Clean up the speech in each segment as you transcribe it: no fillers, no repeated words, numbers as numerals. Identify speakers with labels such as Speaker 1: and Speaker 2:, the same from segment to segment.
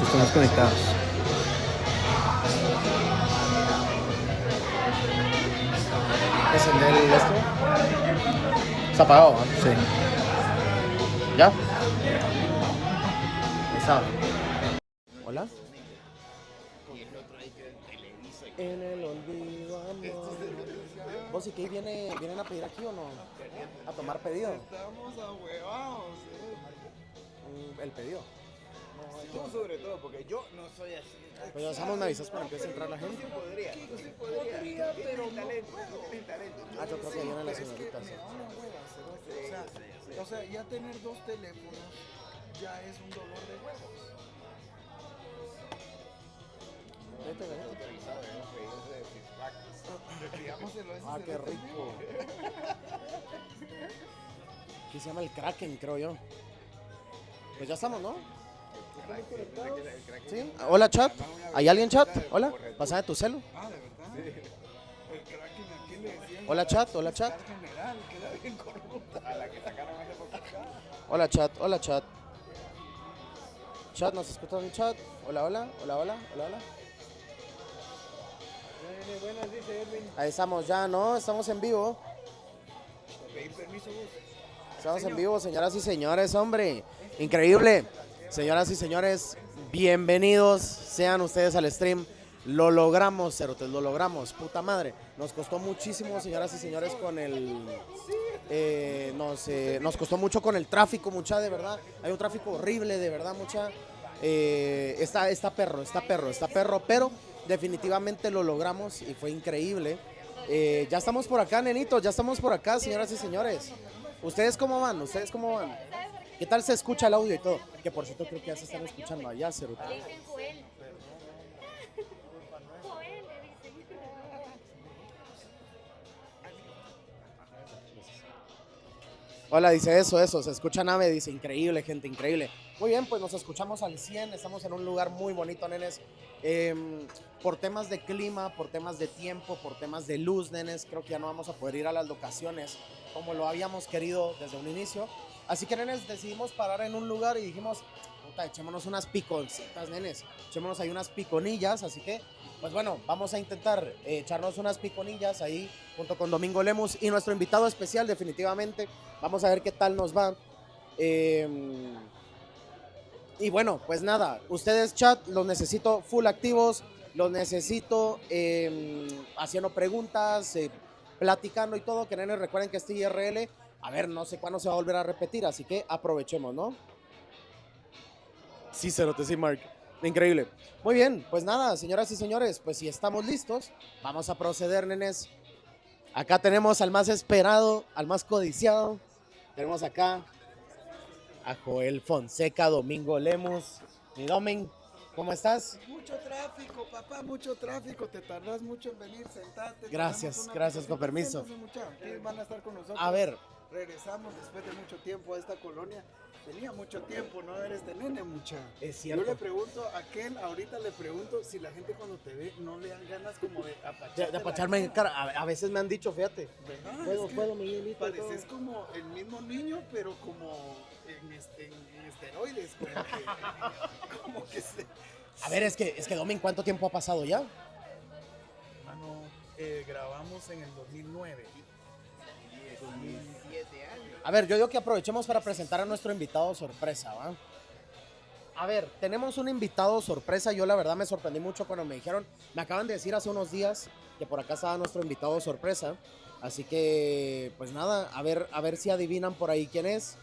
Speaker 1: Estamos conectados.
Speaker 2: ¿Encender el esto? Está apagado, ¿no?
Speaker 1: Sí.
Speaker 2: ¿Ya? Ahí está. ¿Hola? En el olvido, amor. ¿Vos y qué vienen a pedir aquí o no? ¿A tomar pedido?
Speaker 3: Estamos ahuevados,
Speaker 2: El pedido.
Speaker 3: Tú sobre todo, porque yo no soy así.
Speaker 2: Pues ya estamos, me avisas para empiece a entrar la gente.
Speaker 3: Tú sí podría, pero no talento, tienes talento.
Speaker 2: Ah, yo creo que vienen las señoritas.
Speaker 3: Me da una hueva o sea, ya tener dos teléfonos ya es un dolor de huevos.
Speaker 2: Vete, vete.
Speaker 3: Pidámoselo a ese
Speaker 2: Ah, qué
Speaker 3: cerote.
Speaker 2: rico. Aquí se llama el Kraken, creo yo. Pues ya estamos, ¿no? ¿Sí? Hola, chat. ¿Hay alguien, chat? Hola. Pásame tu celu.
Speaker 3: Ah, de verdad. El Kraken aquí le decían.
Speaker 2: Hola, chat. Hola, chat.
Speaker 3: General, que era bien corrupta. A la que sacaron hace poco.
Speaker 2: Hola, chat. Hola, chat. Chat, ¿nos escuchan en chat? Hola, hola. Hola, hola. Hola, hola.
Speaker 3: Buenas, dice Edwin.
Speaker 2: Ahí estamos ya, ¿no? Estamos en vivo.
Speaker 3: Pedir permiso vos.
Speaker 2: Estamos en vivo, señoras y señores, hombre. Increíble. Señoras y señores, bienvenidos sean ustedes al stream. Lo logramos, cerotes, lo logramos. Puta madre. Nos costó muchísimo, señoras y señores, con el... nos costó mucho con el tráfico, mucha, de verdad. Hay un tráfico horrible, de verdad, mucha. Está perro, pero definitivamente lo logramos y fue increíble. Ya estamos por acá, nenitos, ya estamos por acá, señoras y señores. ¿Ustedes cómo van? ¿Ustedes cómo van? ¿Qué tal se escucha el audio y todo? Que por cierto creo que ya se están escuchando allá, cerote.
Speaker 4: Le dicen Joel. Joel, le dicen.
Speaker 2: Hola, dice eso, se escucha nave, dice, increíble, gente, increíble. Muy bien, pues nos escuchamos al 100, estamos en un lugar muy bonito, nenes. Por temas de clima, por temas de tiempo, por temas de luz, nenes, creo que ya no vamos a poder ir a las locaciones como lo habíamos querido desde un inicio. Así que, nenes, decidimos parar en un lugar y dijimos, puta, echémonos unas piconcitas, nenes, echémonos ahí unas piconillas, así que, pues bueno, vamos a intentar echarnos unas piconillas ahí junto con Domingo Lemus y nuestro invitado especial, definitivamente. Vamos a ver qué tal nos va. Y bueno, pues nada, ustedes chat, los necesito full activos, los necesito haciendo preguntas, platicando y todo, que nenes recuerden que este IRL, a ver, no sé cuándo se va a volver a repetir, así que aprovechemos, ¿no? Sí, cerote, sí, Mark. Increíble. Muy bien, pues nada, señoras y señores, pues si estamos listos, vamos a proceder, nenes. Acá tenemos al más esperado, al más codiciado. Tenemos acá a Joel Fonseca, Domingo Lemus. Mi Domin, ¿cómo estás?
Speaker 3: Mucho tráfico, papá, mucho tráfico. Te tardas mucho en venir, sentate.
Speaker 2: Gracias, gracias, con permiso.
Speaker 3: Aquí van a estar con nosotros.
Speaker 2: A ver,
Speaker 3: Regresamos después de mucho tiempo a esta colonia. Tenía mucho tiempo no ver este nene, mucha.
Speaker 2: es
Speaker 3: Yo
Speaker 2: cierto.
Speaker 3: le pregunto a aquel, ahorita le pregunto si la gente cuando te ve no le dan ganas como de apacharte.
Speaker 2: De apacharme en cara. A veces me han dicho, fíjate.
Speaker 3: ¿Verdad?
Speaker 2: Puedo,
Speaker 3: Es que
Speaker 2: puedo, Miguelito.
Speaker 3: pareces como el mismo niño, pero como en esteroides, como que se...
Speaker 2: A ver, es que Domin, ¿cuánto tiempo ha pasado ya?
Speaker 3: Mano, grabamos en el 2009.
Speaker 4: 17 años.
Speaker 2: A ver, yo digo que aprovechemos para presentar a nuestro invitado sorpresa, ¿va? A ver, tenemos un invitado sorpresa. Yo la verdad me sorprendí mucho cuando me dijeron, me acaban de decir hace unos días que por acá estaba nuestro invitado sorpresa. Así que, pues nada, a ver si adivinan por ahí quién es.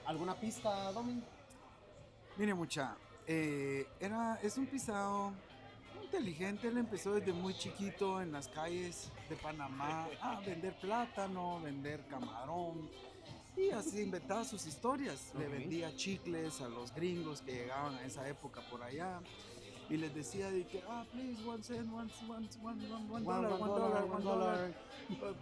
Speaker 2: ¿Alguna pista, Domin?
Speaker 3: Mire, mucha, es un pisado inteligente. Él empezó desde muy chiquito en las calles de Panamá a vender plátano, vender camarón y así inventaba sus historias. Le vendía chicles a los gringos que llegaban a esa época por allá y les decía de que, please, one cent, one dollar.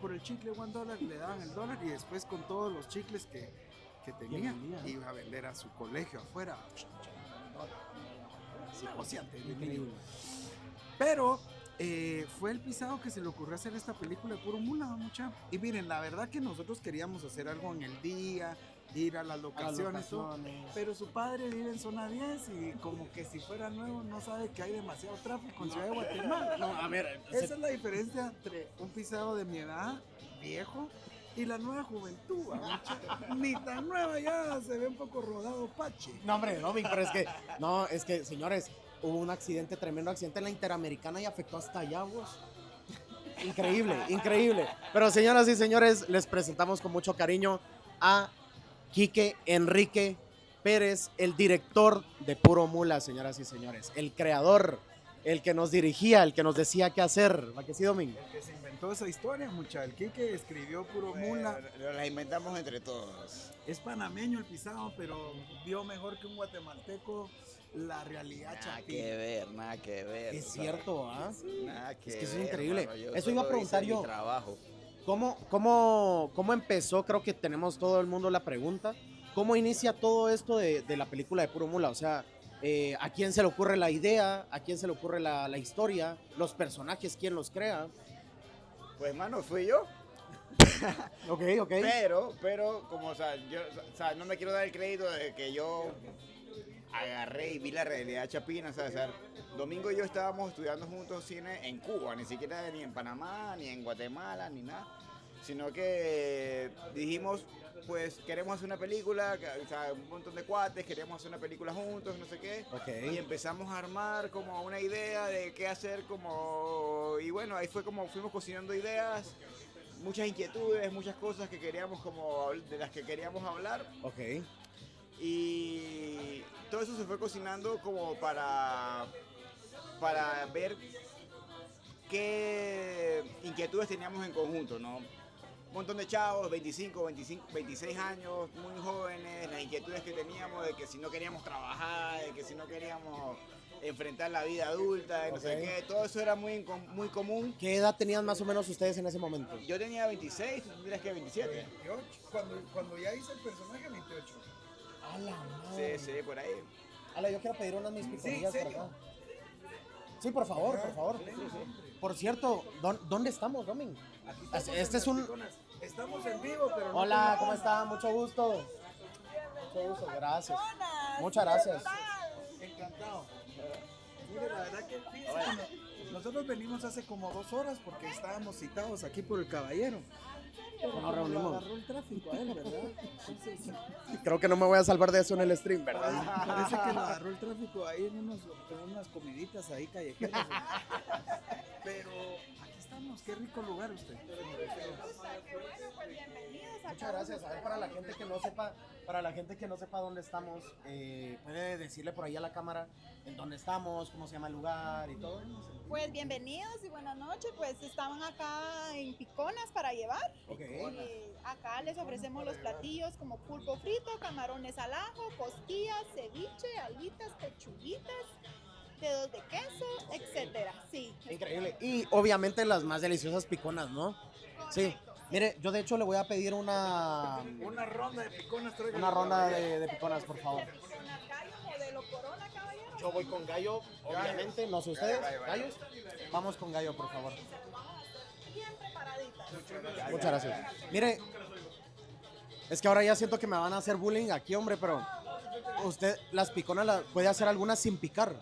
Speaker 3: Por el chicle, $1, le daban el dólar y después con todos los chicles que tenía, iba a vender a su colegio afuera. Psicoseante, increíble. Pero fue el pisado que se le ocurrió hacer esta película de puro mula, mucha. Y miren, la verdad que nosotros queríamos hacer algo en el día, ir a las locaciones, todo.
Speaker 2: locaciones.
Speaker 3: Pero su padre vive en zona 10 y como que si fuera nuevo no sabe que hay demasiado tráfico en Ciudad de Guatemala.
Speaker 2: No, a ver,
Speaker 3: Esa es la diferencia entre un pisado de mi edad, viejo, y la nueva juventud. ¿Mucha? Ni tan nueva ya, se ve un poco rodado Pache.
Speaker 2: no, hombre, no, pero es que, señores, hubo un accidente, tremendo accidente en la Interamericana y afectó hasta allá, vos. Increíble, increíble. Pero señoras y señores, les presentamos con mucho cariño a Quique Enrique Pérez, el director de Puro Mula, señoras y señores. El creador, el que nos dirigía, el que nos decía qué hacer. ¿Va que sí, Domingo?
Speaker 3: El que se inventó esa historia, mucha. El Quique escribió Puro Mula.
Speaker 1: La inventamos entre todos.
Speaker 3: Es panameño el pisado, pero vio mejor que un guatemalteco la realidad
Speaker 1: Nada
Speaker 3: chapina.
Speaker 1: que ver, nada que ver.
Speaker 2: Es
Speaker 1: o sea,
Speaker 2: cierto, ¿ah?
Speaker 1: Nada que
Speaker 2: Es que eso es
Speaker 1: ver,
Speaker 2: increíble.
Speaker 1: mano, yo
Speaker 2: Eso iba a
Speaker 1: solo
Speaker 2: preguntar
Speaker 1: hice
Speaker 2: yo.
Speaker 1: mi trabajo.
Speaker 2: ¿Cómo empezó? Creo que tenemos todo el mundo la pregunta. ¿Cómo inicia todo esto de la película de Puro Mula? O sea, ¿a quién se le ocurre la idea? ¿A quién se le ocurre la historia? ¿Los personajes? ¿Quién los crea?
Speaker 1: Pues, mano, fui yo.
Speaker 2: Ok, ok.
Speaker 1: Pero, como, o sea, no me quiero dar el crédito de que yo agarré y vi la realidad chapina, ¿sabes? O sea, Domingo y yo estábamos estudiando juntos cine en Cuba, ni siquiera ni en Panamá, ni en Guatemala, ni nada. Sino que dijimos, pues queremos hacer una película, o sea, un montón de cuates, queríamos hacer una película juntos, no sé qué.
Speaker 2: Ok.
Speaker 1: Y empezamos a armar como una idea de qué hacer, como... Y bueno, ahí fue como fuimos cocinando ideas, muchas inquietudes, muchas cosas que queríamos como... de las que queríamos hablar.
Speaker 2: Ok.
Speaker 1: Y todo eso se fue cocinando como para ver qué inquietudes teníamos en conjunto, ¿no? Un montón de chavos, 25, 26 años, muy jóvenes, las inquietudes que teníamos de que si no queríamos trabajar, de que si no queríamos enfrentar la vida adulta, de no sé
Speaker 2: Ok.
Speaker 1: qué, todo eso era muy común.
Speaker 2: ¿Qué edad tenían más o menos ustedes en ese momento?
Speaker 1: Yo tenía 26, tú tendrías que 27.
Speaker 3: 28, cuando ya hice el personaje, 28.
Speaker 2: A la
Speaker 1: Sí,
Speaker 2: madre.
Speaker 1: sí, por ahí.
Speaker 2: Ala, yo quiero pedir unas mis picorillas por
Speaker 3: ¿serio?
Speaker 2: acá. Sí, por favor, por favor. Por cierto, ¿dónde estamos, Domin?
Speaker 3: Aquí estamos
Speaker 2: Este
Speaker 3: en
Speaker 2: es un...
Speaker 3: Las Piconas. Estamos en vivo, pero no
Speaker 2: Hola,
Speaker 3: tengo
Speaker 2: ¿cómo
Speaker 3: cámara.
Speaker 2: está? Mucho gusto. Mucho gusto, gracias. Muchas gracias.
Speaker 3: Encantado. Mire, la verdad que fíjese que nosotros venimos hace como 2 horas porque estábamos citados aquí por el caballero. Pero
Speaker 2: Nos
Speaker 3: como lo
Speaker 2: reunimos.
Speaker 3: agarró el tráfico a él, ¿verdad? Entonces,
Speaker 2: Creo que no me voy a salvar de eso en el stream, ¿verdad?
Speaker 3: parece que lo agarró el tráfico ahí en unas comiditas ahí callejeras. Pero aquí estamos, qué rico lugar usted.
Speaker 2: Muchas gracias. A ver, para la gente que no sepa dónde estamos, puede decirle por ahí a la cámara en dónde estamos, cómo se llama el lugar y todo.
Speaker 5: Pues bienvenidos y buenas noches, pues estaban acá en Piconas para llevar.
Speaker 2: Ok.
Speaker 5: Acá les ofrecemos los platillos como pulpo frito, camarones al ajo, costillas, ceviche, alitas, pechuguitas, dedos de queso, etcétera. Sí.
Speaker 2: Increíble. Y obviamente las más deliciosas piconas, ¿no? Sí.
Speaker 5: Correcto.
Speaker 2: Mire, yo de hecho le voy a pedir una
Speaker 3: Ronda de piconas, tráigale.
Speaker 2: una ronda de piconas, por favor.
Speaker 5: Una gallo modelo Corona, caballero.
Speaker 2: Yo voy con gallo, obviamente, no sé ustedes, gallos. Vamos con gallo, por favor.
Speaker 5: Bien preparaditas.
Speaker 2: Muchas gracias. Mire, es que ahora ya siento que me van a hacer bullying aquí, hombre, pero usted las piconas las puede hacer algunas sin picar.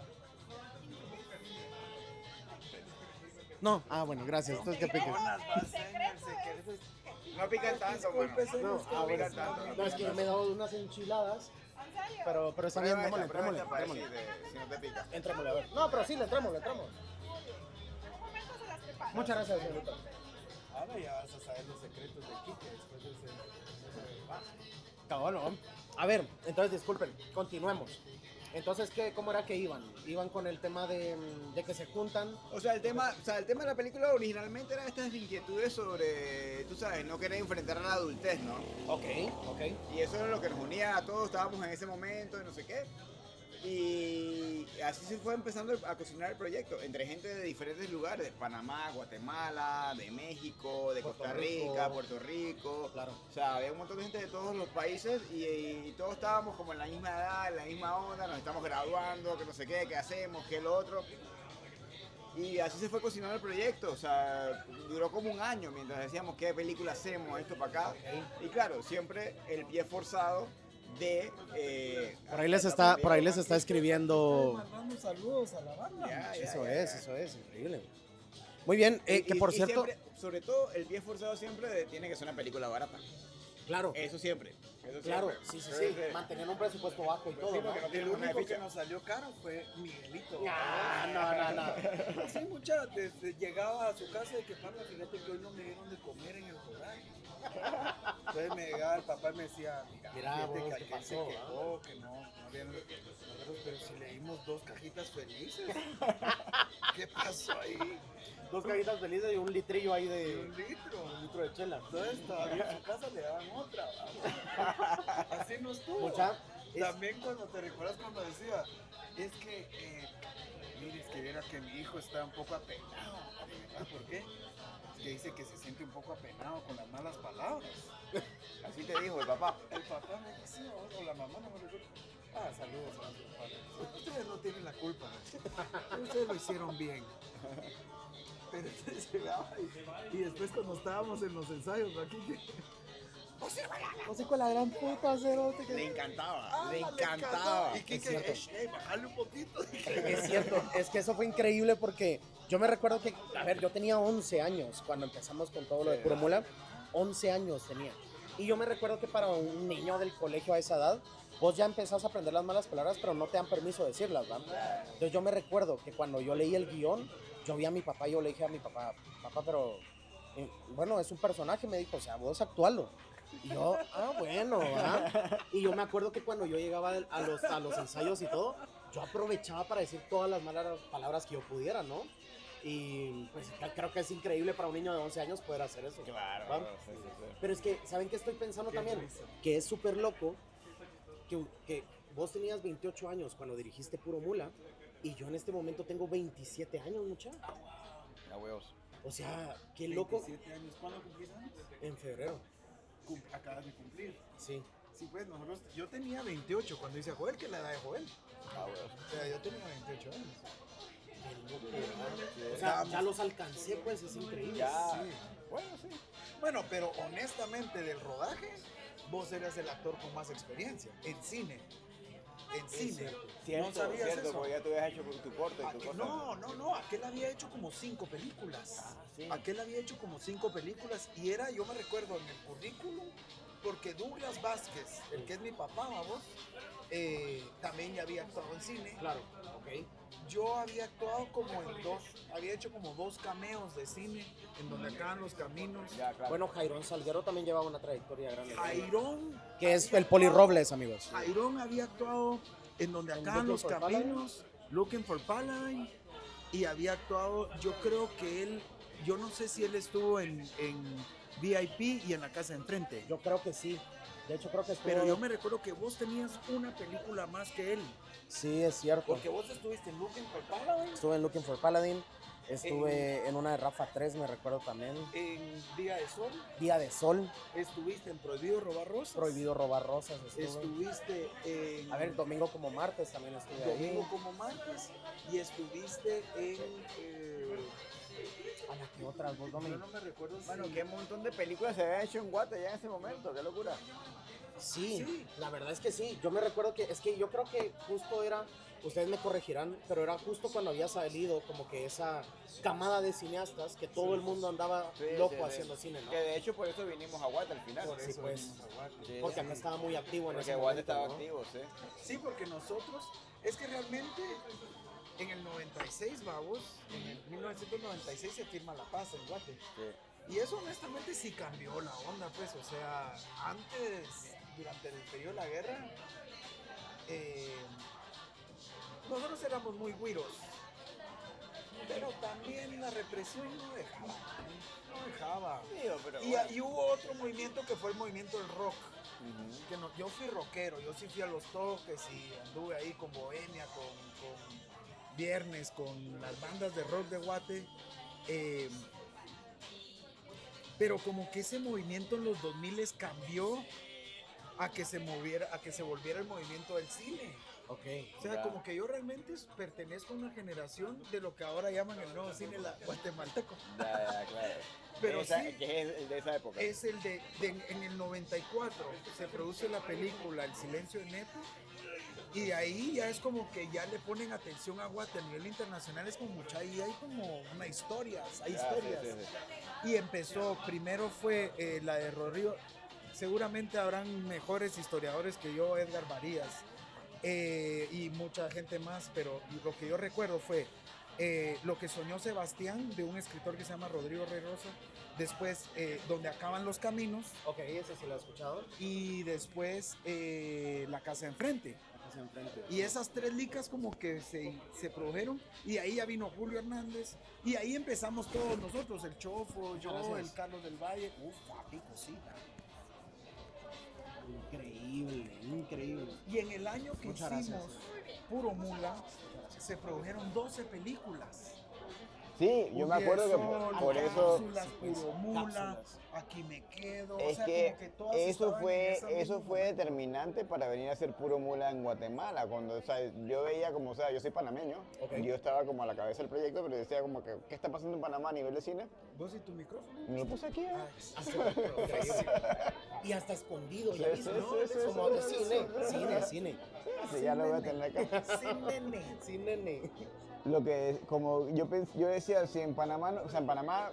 Speaker 2: No, bueno, gracias. Entonces que piquen.
Speaker 5: El secreto es,
Speaker 1: No pican tanto, mano.
Speaker 2: No,
Speaker 1: No pican tanto.
Speaker 2: no, es que yo me he dado unas enchiladas,
Speaker 5: ¿en serio?
Speaker 2: pero está bien, démosle,
Speaker 1: Pruébala
Speaker 2: entrémosle,
Speaker 1: para
Speaker 2: entrémosle.
Speaker 1: decir si no te pica.
Speaker 2: Entrémosle, a ver. No, pero sí, le entramos.
Speaker 5: En un momento se las preparo.
Speaker 2: Muchas gracias, señorita.
Speaker 3: Ahora ya vas a saber los secretos de Quique después de ese
Speaker 2: Cabrón, ¿no? A ver, entonces disculpen, continuemos. Entonces, ¿cómo era que iban? Iban con el tema de que se juntan.
Speaker 1: O sea, el tema de la película originalmente era estas inquietudes sobre, tú sabes, no querer enfrentar a la adultez, ¿no?
Speaker 2: Ok.
Speaker 1: Y eso era lo que nos unía a todos, estábamos en ese momento y no sé qué. Y así se fue empezando a cocinar el proyecto, entre gente de diferentes lugares, de Panamá, Guatemala, de México, de
Speaker 2: Puerto
Speaker 1: Costa
Speaker 2: Rico.
Speaker 1: Rica, Puerto Rico.
Speaker 2: Claro.
Speaker 1: O sea, había un montón de gente de todos los países y todos estábamos como en la misma edad, en la misma onda, nos estamos graduando, que no sé qué hacemos, qué lo otro. Y así se fue cocinando el proyecto, o sea, duró como un año mientras decíamos qué película hacemos, esto para acá. Y claro, siempre el pie forzado de...
Speaker 2: Por ahí les está escribiendo.
Speaker 3: Mandando saludos a la banda.
Speaker 2: Eso es, increíble. Muy bien, que por cierto.
Speaker 1: Siempre, sobre todo, el pie forzado siempre tiene que ser una película barata.
Speaker 2: Claro,
Speaker 1: Eso siempre.
Speaker 2: claro, sí. Mantener un presupuesto bajo y todo.
Speaker 1: Sí,
Speaker 2: ¿no?
Speaker 1: porque no
Speaker 3: El
Speaker 1: tiene una
Speaker 3: único que
Speaker 1: ficha.
Speaker 3: nos salió caro fue Miguelito.
Speaker 2: No.
Speaker 3: Sí, mucha, desde llegaba a su casa de que Pablo, fíjate que hoy no me dieron de comer en el rodaje. Entonces me llegaba el papá y me decía,
Speaker 2: Mira,
Speaker 3: fíjate
Speaker 2: vos,
Speaker 3: que
Speaker 2: ¿qué
Speaker 3: aquel se
Speaker 2: pasó,
Speaker 3: quejó, que no habían nosotros, pero si le dimos 2 cajitas felices. ¿Qué pasó ahí?
Speaker 2: 2 cajitas felices y un litrillo ahí
Speaker 3: Y
Speaker 2: de.
Speaker 3: un litro.
Speaker 2: Un litro de chela.
Speaker 3: Entonces todavía en su casa le daban otra. ¿Verdad? Así no estuvo.
Speaker 2: Mucha,
Speaker 3: También cuando te recuerdas cuando decía, es que, mire, es que viera que mi hijo está un poco apenado. ¿Ah, por qué? Es que dice que se siente un poco apenado con las malas palabras.
Speaker 1: Así te dijo el papá.
Speaker 3: El papá me decía, o la mamá, no me recuerdo. Ah, saludos a su papá. Ustedes no tienen la culpa. Ustedes lo hicieron bien. Pero entonces llegaba y después cuando estábamos en los ensayos, aquí
Speaker 2: no sé con la gran puta cerote
Speaker 1: Le
Speaker 2: que.
Speaker 1: encantaba, le encantaba.
Speaker 3: Y que,
Speaker 2: Es cierto.
Speaker 3: bájale un poquito.
Speaker 2: Es cierto, es que eso fue increíble porque yo me recuerdo que, a ver, yo tenía 11 años cuando empezamos con todo lo de Puro Mula. 11 años tenía. Y yo me recuerdo que para un niño del colegio a esa edad, vos ya empezás a aprender las malas palabras, pero no te dan permiso de decirlas, ¿verdad? Entonces yo me recuerdo que cuando yo leí el guión, yo vi a mi papá y yo le dije a mi papá, pero, bueno, es un personaje, me dijo, o sea, vos actualo. Y yo, bueno, ¿verdad? Y yo me acuerdo que cuando yo llegaba a los ensayos y todo, yo aprovechaba para decir todas las malas palabras que yo pudiera, ¿no? Y pues creo que es increíble para un niño de 11 años poder hacer eso.
Speaker 1: Claro,
Speaker 2: ¿va?
Speaker 1: sí.
Speaker 2: Pero es que, ¿saben qué estoy pensando también? Que es súper loco que vos tenías 28 años cuando dirigiste Puro Mula y yo en este momento tengo 27 años, mucha.
Speaker 1: A huevos.
Speaker 2: O sea, qué loco.
Speaker 3: 27 años. ¿Cuándo cumplís años?
Speaker 2: En febrero,
Speaker 3: Acabas de cumplir.
Speaker 2: sí.
Speaker 3: Sí, pues nosotros, yo tenía 28 cuando hice a Joel, que es la edad de Joel.
Speaker 1: A huevos.
Speaker 3: O sea, yo tenía 28 años.
Speaker 2: Qué loco, ¿verdad? O sea, ya los alcancé, pues es increíble.
Speaker 1: Ya.
Speaker 3: Sí.
Speaker 1: Bueno, sí.
Speaker 3: Bueno, pero honestamente del rodaje, vos eras el actor con más experiencia en cine. En cine.
Speaker 1: Cierto,
Speaker 3: ¿No sabías
Speaker 1: cierto,
Speaker 3: eso?
Speaker 1: porque ya tú habías hecho tu corte y tu cosa.
Speaker 3: No, aquel había hecho como 5 películas.
Speaker 1: sí.
Speaker 3: Aquel había hecho como 5 películas y era, yo me recuerdo en el currículum, porque Douglas Vázquez, el que es mi papá, vamos, también ya había actuado en cine.
Speaker 2: Claro, ok.
Speaker 3: Yo había actuado había hecho como 2 cameos de cine, en donde acaban los caminos.
Speaker 1: Ya, claro.
Speaker 2: Bueno, Jairón Salguero también llevaba una trayectoria grande.
Speaker 3: Jairón,
Speaker 2: Que es el Poli Robles, amigos.
Speaker 3: Jairón había actuado en donde
Speaker 2: En
Speaker 3: acaban
Speaker 2: Looking
Speaker 3: los
Speaker 2: for
Speaker 3: caminos, Looking for Paladin, y había actuado, yo creo que él, yo no sé si él estuvo en VIP y en La Casa de Enfrente,
Speaker 2: Yo creo que sí. De hecho, creo que estuvo.
Speaker 3: pero yo me recuerdo que vos tenías una película más que él,
Speaker 2: Sí, es cierto.
Speaker 3: porque vos estuviste en Looking for Paladin,
Speaker 2: Estuve en Looking for Paladin. Estuve en una de Rafa 3, me recuerdo también.
Speaker 3: en Día de Sol,
Speaker 2: Día de Sol,
Speaker 3: estuviste en Prohibido Robar Rosas,
Speaker 2: Prohibido Robar Rosas. Estuve.
Speaker 3: estuviste en
Speaker 2: A ver, Domingo como Martes también estuve
Speaker 3: Domingo
Speaker 2: ahí.
Speaker 3: como Martes y estuviste en...
Speaker 2: ¿A la que otras vos,
Speaker 3: yo
Speaker 2: Domingo?
Speaker 3: no me recuerdo
Speaker 1: Bueno,
Speaker 3: si...
Speaker 1: qué montón de películas se habían hecho en Guate ya en ese momento, qué locura.
Speaker 2: Sí,
Speaker 3: Sí.
Speaker 2: la verdad es que sí. Yo me recuerdo que, es que yo creo que justo era, ustedes me corregirán, pero era justo cuando había salido como que esa camada de cineastas que todo el mundo andaba
Speaker 1: Sí,
Speaker 2: loco
Speaker 1: sí, sí.
Speaker 2: haciendo cine, ¿no?
Speaker 1: Que de hecho por eso vinimos a Guate al final.
Speaker 3: Por
Speaker 2: Sí,
Speaker 3: eso
Speaker 2: pues.
Speaker 3: venimos a Guate.
Speaker 1: Sí,
Speaker 2: Porque
Speaker 1: sí.
Speaker 2: acá estaba muy activo en
Speaker 1: Porque
Speaker 2: ese
Speaker 1: Guate
Speaker 2: momento,
Speaker 1: estaba
Speaker 2: ¿no?
Speaker 1: activo, sí.
Speaker 3: Sí, porque nosotros, es que realmente en el 96, vamos, en el 1996 se firma la paz en Guate.
Speaker 1: Sí.
Speaker 3: Y eso honestamente sí cambió la onda, pues, o sea, antes, durante el periodo de la guerra, nosotros éramos muy güiros, pero también la represión no dejaba, no dejaba.
Speaker 1: Digo, pero
Speaker 3: Y,
Speaker 1: bueno.
Speaker 3: y hubo otro movimiento que fue el movimiento del rock.
Speaker 1: Ujú.
Speaker 3: Que yo fui rockero, yo sí fui a los toques y anduve ahí con Bohemia, con Viernes, con las bandas de rock de Guate. Pero como que ese movimiento en los 2000 cambió a que se moviera, a que se volviera el movimiento del cine.
Speaker 2: Ok.
Speaker 3: O sea,
Speaker 1: Ya.
Speaker 3: como que yo realmente pertenezco a una generación de lo que ahora llaman el nuevo cine guatemalteco.
Speaker 1: Ya, claro.
Speaker 3: Pero
Speaker 1: Esa-
Speaker 3: sí,
Speaker 1: que es el de esa época.
Speaker 3: es el en el 94 se produce la película El silencio de Nepo, y de ahí ya es como que ya le ponen atención a Guate a nivel internacional, es como mucha, y hay como una historias, hay
Speaker 1: Ya,
Speaker 3: historias.
Speaker 1: sí, sí, sí.
Speaker 3: Y empezó, primero fue la de Rodrigo, seguramente habrán mejores historiadores que yo, Edgar Varías, y mucha gente más, pero lo que yo recuerdo fue lo que soñó Sebastián, de un escritor que se llama Rodrigo Reyrosa, después Donde acaban los caminos,
Speaker 2: Ok, ese sí lo he escuchado.
Speaker 3: y después La casa enfrente.
Speaker 2: Acá enfrente.
Speaker 3: Y esas tres licas como que se produjeron, y ahí ya vino Julio Hernández, y ahí empezamos todos nosotros, el Chofo, yo,
Speaker 2: Muchas gracias.
Speaker 3: el Carlos del Valle.
Speaker 2: Uf, papi, cosita. Increíble, increíble.
Speaker 3: Y en el año que
Speaker 2: Muchas
Speaker 3: hicimos
Speaker 2: gracias.
Speaker 3: Puro Mula, se produjeron 12 películas.
Speaker 1: Sí, yo me acuerdo que
Speaker 3: Uriasol,
Speaker 1: por eso
Speaker 3: Cápsulas,
Speaker 2: Sí, pues,
Speaker 3: Puro Mula,
Speaker 2: cápsulas.
Speaker 3: Aquí me quedo.
Speaker 1: es
Speaker 3: o sea,
Speaker 1: que
Speaker 3: como que todas
Speaker 1: eso
Speaker 3: estaban en
Speaker 1: fue
Speaker 3: esa
Speaker 1: eso
Speaker 3: misma-
Speaker 1: fue determinante para venir a hacer Puro Mula en Guatemala. Cuando, o sea, yo veía como, o sea, yo soy panameño,
Speaker 2: Ok.
Speaker 1: yo estaba como a la cabeza del proyecto, pero decía como que, ¿qué está pasando en Panamá a nivel de cine?
Speaker 3: ¿Vos y tu micrófono?
Speaker 1: Me lo puse aquí,
Speaker 3: Ah,
Speaker 2: Increíble. Y hasta escondido, ya
Speaker 1: Sí,
Speaker 2: viste,
Speaker 1: sí,
Speaker 2: ¿no?
Speaker 1: sí, sí,
Speaker 2: Como
Speaker 1: sí,
Speaker 2: de
Speaker 1: sí,
Speaker 2: cine,
Speaker 1: sí.
Speaker 2: cine.
Speaker 1: Sí, ya lo voy a tener acá.
Speaker 3: sí, nene.
Speaker 2: Sí, nene.
Speaker 1: Lo que, como yo decía, si en Panamá, o sea, en Panamá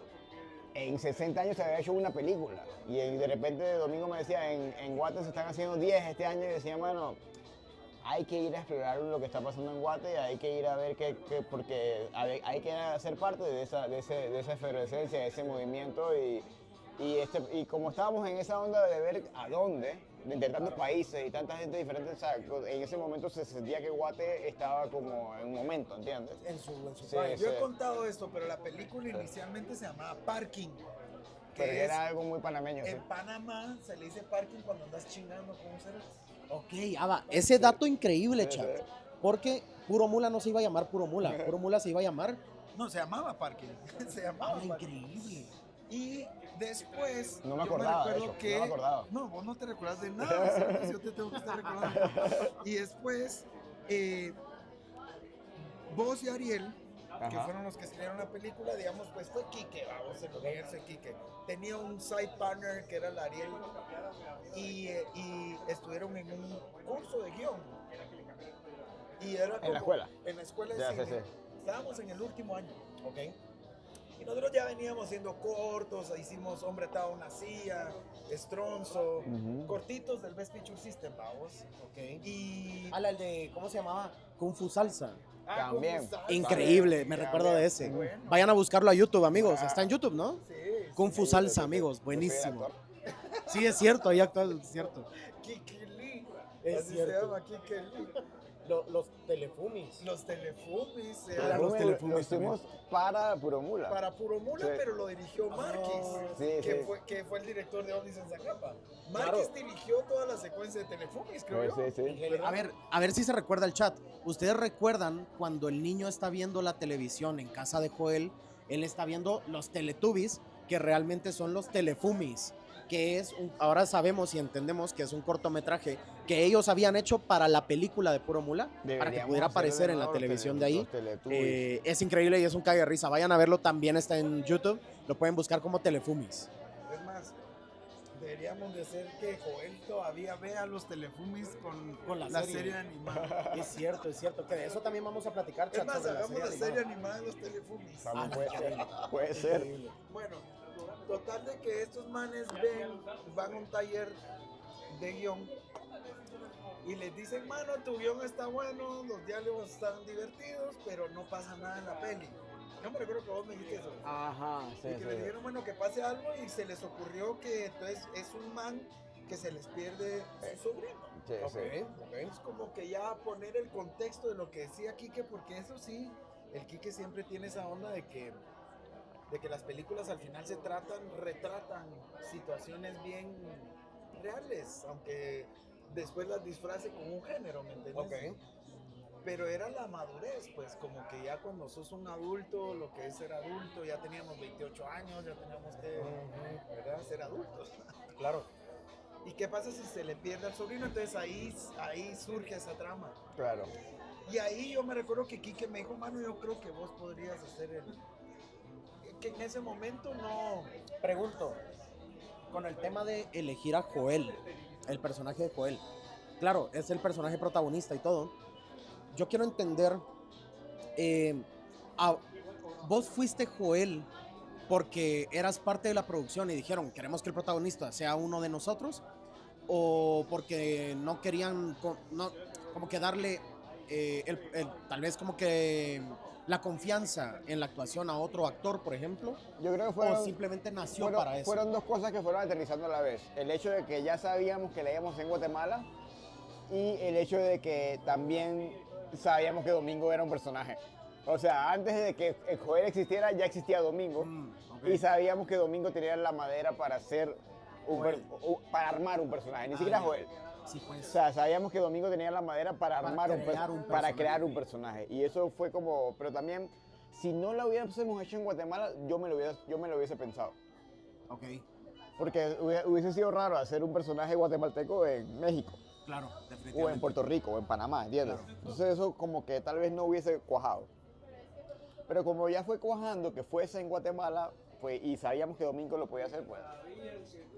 Speaker 1: en 60 años se había hecho una película, y de repente Domingo me decía, en Guate se están haciendo 10 este año, y decía, bueno, hay que ir a explorar lo que está pasando en Guate, hay que ir a ver porque hay que ser parte de esa efervescencia, de ese movimiento, y como estábamos en esa onda de ver a dónde, de tantos países y tanta gente diferente, o sea, en ese momento se sentía que Guate estaba como en un momento, ¿entiendes?
Speaker 2: En su
Speaker 1: Sí,
Speaker 2: prime.
Speaker 3: Yo
Speaker 1: sí.
Speaker 3: he contado esto, pero la película inicialmente se llamaba Parking. Que
Speaker 1: Pero
Speaker 3: es,
Speaker 1: era algo muy panameño, sí.
Speaker 3: en Panamá se le dice parking cuando andas chingando con un cerote.
Speaker 2: Ok, Ava, ese dato increíble,
Speaker 1: Sí,
Speaker 2: chat.
Speaker 1: sí.
Speaker 2: Porque Puro Mula no se iba a llamar Puro Mula. Puro Mula se iba a llamar.
Speaker 3: No, se llamaba Parking. se llamaba
Speaker 2: Ah,
Speaker 3: Parking.
Speaker 2: increíble.
Speaker 3: Y después.
Speaker 1: No me
Speaker 3: yo
Speaker 1: acordaba, de
Speaker 3: recuerdo
Speaker 1: hecho, no me acordaba.
Speaker 3: No, vos no te recordás de nada, cerote, si yo te tengo que estar recordando. Y después, vos y Ariel, que
Speaker 1: Ajá.
Speaker 3: fueron los que escribieron la película, digamos, pues fue Quique, vamos, el universo de Quique. Tenía un side partner que era el Ariel, y estuvieron en un curso de guión. Y era
Speaker 1: ¿En la escuela?
Speaker 3: En la escuela de
Speaker 1: Ya,
Speaker 3: cine.
Speaker 1: sí, sí.
Speaker 3: Estábamos en el último año.
Speaker 2: Ok.
Speaker 3: Y nosotros ya veníamos haciendo cortos, hicimos Hombre atado a una silla, Estronzo,
Speaker 1: Ujú.
Speaker 3: cortitos del Best Picture System, vamos.
Speaker 2: Ok.
Speaker 3: Y...
Speaker 2: Ah, el de, ¿cómo se llamaba? Kung Fu Salsa.
Speaker 1: También.
Speaker 3: Kung Fu Salsa.
Speaker 2: Increíble, me
Speaker 1: También.
Speaker 2: recuerdo de ese.
Speaker 3: Bueno.
Speaker 2: Vayan a buscarlo a YouTube, amigos. Está en YouTube, ¿no?
Speaker 3: Sí,
Speaker 2: Kung Fu
Speaker 1: Sí,
Speaker 2: Salsa,
Speaker 1: yo
Speaker 2: amigos.
Speaker 1: soy
Speaker 2: Buenísimo.
Speaker 1: actor.
Speaker 2: Sí, es cierto, ahí actual, es cierto.
Speaker 3: Kike Lee.
Speaker 2: Es
Speaker 3: Así
Speaker 2: cierto.
Speaker 3: se llama Kike Lee.
Speaker 2: Los Telefumis.
Speaker 3: Los Telefumis se
Speaker 2: Ah,
Speaker 3: llama.
Speaker 2: los
Speaker 1: Lo
Speaker 2: Telefumis
Speaker 1: hicimos para Puro Mula.
Speaker 3: Para Puro Mula,
Speaker 1: Sí.
Speaker 3: pero lo dirigió Márquez,
Speaker 1: Sí,
Speaker 3: que,
Speaker 1: sí.
Speaker 3: que fue el director de Ovnis en Zacapa.
Speaker 2: Claro.
Speaker 3: Márquez dirigió toda la secuencia de Telefumis, creo
Speaker 1: Pues,
Speaker 3: yo.
Speaker 1: sí, sí.
Speaker 2: A ver si se recuerda el chat. ¿Ustedes recuerdan cuando el niño está viendo la televisión en casa de Joel? Él está viendo los Teletubbies, que realmente son los Telefumis, que es ahora sabemos y entendemos que es un cortometraje que ellos habían hecho para la película de Puro Mula, para que
Speaker 1: Deberíamos
Speaker 2: pudiera
Speaker 1: hacer
Speaker 2: aparecer
Speaker 1: de
Speaker 2: en la
Speaker 1: nuevo los
Speaker 2: televisión de ahí.
Speaker 1: los Teletubbies.
Speaker 2: Es increíble y es un cague de risa. Vayan a verlo, también está en YouTube. Lo pueden buscar como Telefumis.
Speaker 3: Es más, deberíamos de hacer que Joel todavía vea los Telefumis con
Speaker 2: la
Speaker 3: la
Speaker 2: serie.
Speaker 3: serie animada.
Speaker 2: Es cierto. Que de eso también vamos a platicar,
Speaker 3: Es
Speaker 2: chat,
Speaker 3: más,
Speaker 2: sobre
Speaker 3: hagamos la serie
Speaker 2: animada.
Speaker 3: animada de los Telefumis.
Speaker 1: También
Speaker 2: Ah,
Speaker 1: puede ser. Puede ser.
Speaker 2: Increíble.
Speaker 3: Bueno, total de que estos manes van a un taller de guión y les dicen, mano, tu guión está bueno, los diálogos están divertidos, pero no pasa nada en la peli. No me recuerdo que vos me dijiste eso.
Speaker 1: Ajá, sí,
Speaker 3: Y que les
Speaker 1: sí.
Speaker 3: dijeron, bueno, que pase algo y se les ocurrió que entonces es un man que se les pierde su sobrino.
Speaker 1: Sí, sí.
Speaker 3: Es como que ya poner el contexto de lo que decía Quique, porque eso sí, el Quique siempre tiene esa onda de que las películas al final retratan situaciones bien reales, aunque después las disfrace con un género, ¿me entiendes? Pero era la madurez, pues como que ya cuando sos un adulto, lo que es ser adulto, ya teníamos 28 años, ya teníamos que, ¿verdad? Ser adultos.
Speaker 2: Claro.
Speaker 3: ¿Y qué pasa si se le pierde al sobrino? Entonces ahí surge esa trama.
Speaker 1: Claro.
Speaker 3: Y ahí yo me recuerdo que Quique me dijo, mano, yo creo que vos podrías hacer que en ese momento no...
Speaker 2: Pregunto, con el tema de elegir a Joel, el personaje de Joel, claro, es el personaje protagonista y todo. Yo quiero entender, vos fuiste Joel porque eras parte de la producción y dijeron, queremos que el protagonista sea uno de nosotros, o porque no querían como que darle tal vez como que la confianza en la actuación a otro actor, por ejemplo,
Speaker 1: Yo creo que
Speaker 2: o simplemente nació para eso.
Speaker 1: fueron dos cosas que fueron aterrizando a la vez. El hecho de que ya sabíamos que la íbamos en Guatemala y el hecho de que también sabíamos que Domingo era un personaje. O sea, antes de que el Joel existiera, ya existía Domingo.
Speaker 2: Okay.
Speaker 1: Y sabíamos que Domingo tenía la madera para hacer para armar un personaje, ni siquiera Joel.
Speaker 2: Sí, pues.
Speaker 1: O sea, sabíamos que Domingo tenía la madera para
Speaker 2: Para
Speaker 1: crear un personaje. Y eso fue como, pero también, si no lo hubiésemos hecho en Guatemala, yo me lo hubiese pensado.
Speaker 2: Ok,
Speaker 1: Porque hubiese sido raro hacer un personaje guatemalteco en México,
Speaker 2: claro, definitivamente.
Speaker 1: o en Puerto Rico, o en Panamá, ¿entiendes?
Speaker 2: Claro.
Speaker 1: Entonces eso como que tal vez no hubiese cuajado. Pero como ya fue cuajando que fuese en Guatemala, pues, y sabíamos que Domingo lo podía hacer, pues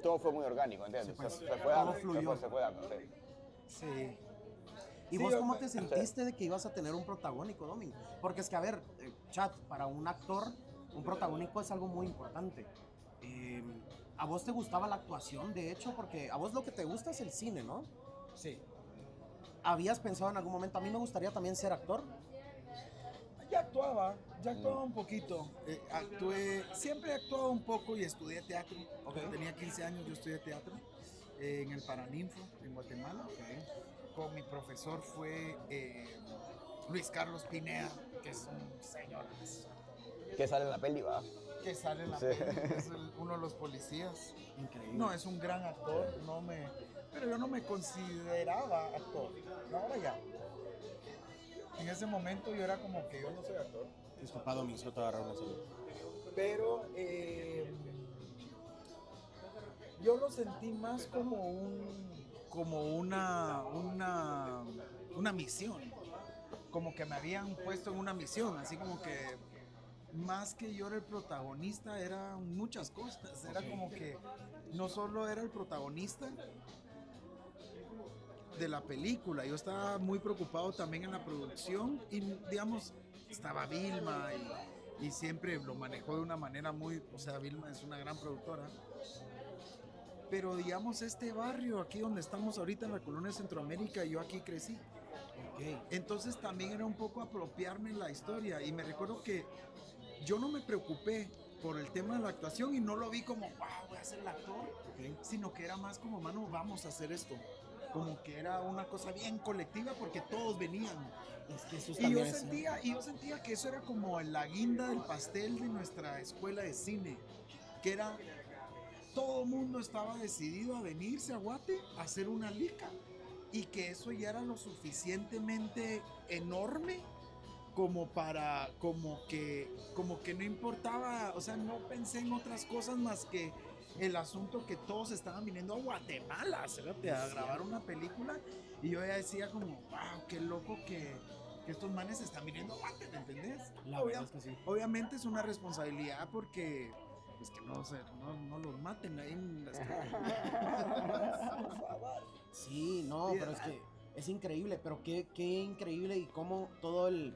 Speaker 1: todo fue muy orgánico, ¿entiendes?
Speaker 2: Sí, pues,
Speaker 1: se fue dando,
Speaker 2: todo fluyó.
Speaker 1: se fue dando, sí.
Speaker 3: Sí.
Speaker 2: ¿Y
Speaker 3: Sí,
Speaker 2: vos
Speaker 3: yo-
Speaker 2: cómo te sentiste de que ibas a tener un protagónico, Domingo? Porque es que, a ver, chat, para un actor, un protagónico es algo muy importante. ¿A vos te gustaba la actuación, de hecho? Porque a vos lo que te gusta es el cine, ¿no?
Speaker 3: Sí.
Speaker 2: ¿Habías pensado en algún momento, a mí me gustaría también ser actor?
Speaker 3: Ya actuaba un poquito. Siempre he actuado un poco y estudié teatro.
Speaker 2: Ok.
Speaker 3: Cuando tenía 15 años yo estudié teatro en el Paraninfo, en Guatemala. Con mi profesor fue Luis Carlos Pineda, que es un señor
Speaker 1: Que sale en la peli, va.
Speaker 3: que sale en la
Speaker 1: Sí.
Speaker 3: peli, es uno de los policías.
Speaker 2: Increíble.
Speaker 3: No, es un gran actor, pero yo no me consideraba actor. Ahora ya. En ese momento yo era como que yo no soy actor.
Speaker 2: Disculpa, Domingo, te agarrar una salud.
Speaker 3: Pero yo lo sentí más como una misión, como que me habían puesto en una misión, así como que más que yo era el protagonista, eran muchas cosas, era como que no solo era el protagonista de la película, yo estaba muy preocupado también en la producción y digamos, estaba Vilma y siempre lo manejó de una manera o sea, Vilma es una gran productora. Pero digamos, este barrio aquí donde estamos ahorita en la colonia de Centroamérica, yo aquí crecí.
Speaker 2: Okay.
Speaker 3: Entonces también era un poco apropiarme en la historia y me recuerdo que yo no me preocupé por el tema de la actuación y no lo vi como, wow, voy a ser el actor, sino que era más como, mano, vamos a hacer esto. Como que era una cosa bien colectiva porque todos venían.
Speaker 2: Es que eso
Speaker 3: Y
Speaker 2: también es...
Speaker 3: yo sentía que eso era como la guinda del pastel de nuestra escuela de cine, que era, todo el mundo estaba decidido a venirse a Guate a hacer una lica y que eso ya era lo suficientemente enorme como que no importaba, o sea, no pensé en otras cosas más que el asunto que todos estaban viniendo a Guatemala, ¿sabes? A grabar una película y yo ya decía como, wow, qué loco que estos manes están viniendo a Guate, ¿me entendés?
Speaker 2: La verdad es que sí.
Speaker 3: Obviamente es una responsabilidad porque pues que no los maten ahí en las por favor.
Speaker 2: Sí, no, pero es que es increíble, pero qué increíble y cómo todo el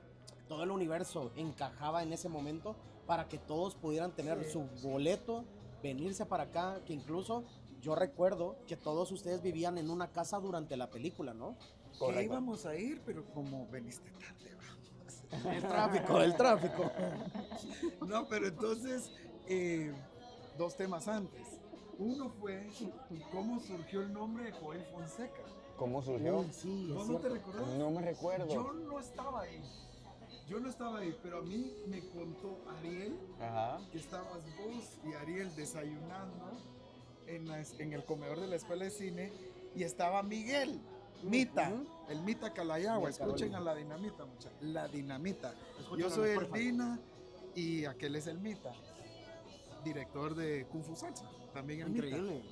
Speaker 2: universo encajaba en ese momento para que todos pudieran tener su boleto, venirse para acá, que incluso yo recuerdo que todos ustedes vivían en una casa durante la película, ¿no?
Speaker 3: Que
Speaker 1: Correcto.
Speaker 3: íbamos a ir, pero como veniste tarde, vamos.
Speaker 2: El tráfico.
Speaker 3: No, pero entonces, dos temas antes. Uno fue cómo surgió el nombre de Joel Fonseca.
Speaker 1: ¿Cómo surgió?
Speaker 2: Uy, sí, es
Speaker 3: ¿Vos no te
Speaker 2: cierto.
Speaker 3: recordás?
Speaker 1: No me recuerdo.
Speaker 3: Yo no estaba ahí. Pero a mí me contó Ariel
Speaker 1: Ajá.
Speaker 3: que estabas vos y Ariel desayunando en el comedor de la escuela de cine y estaba Miguel, Mita, el Mita Calayagua. Escuchen a la dinamita, muchachos. La dinamita. Yo soy el Dina y aquel es el Mita, director de Kung Fu Salsa, también el Mita.
Speaker 2: Increíble.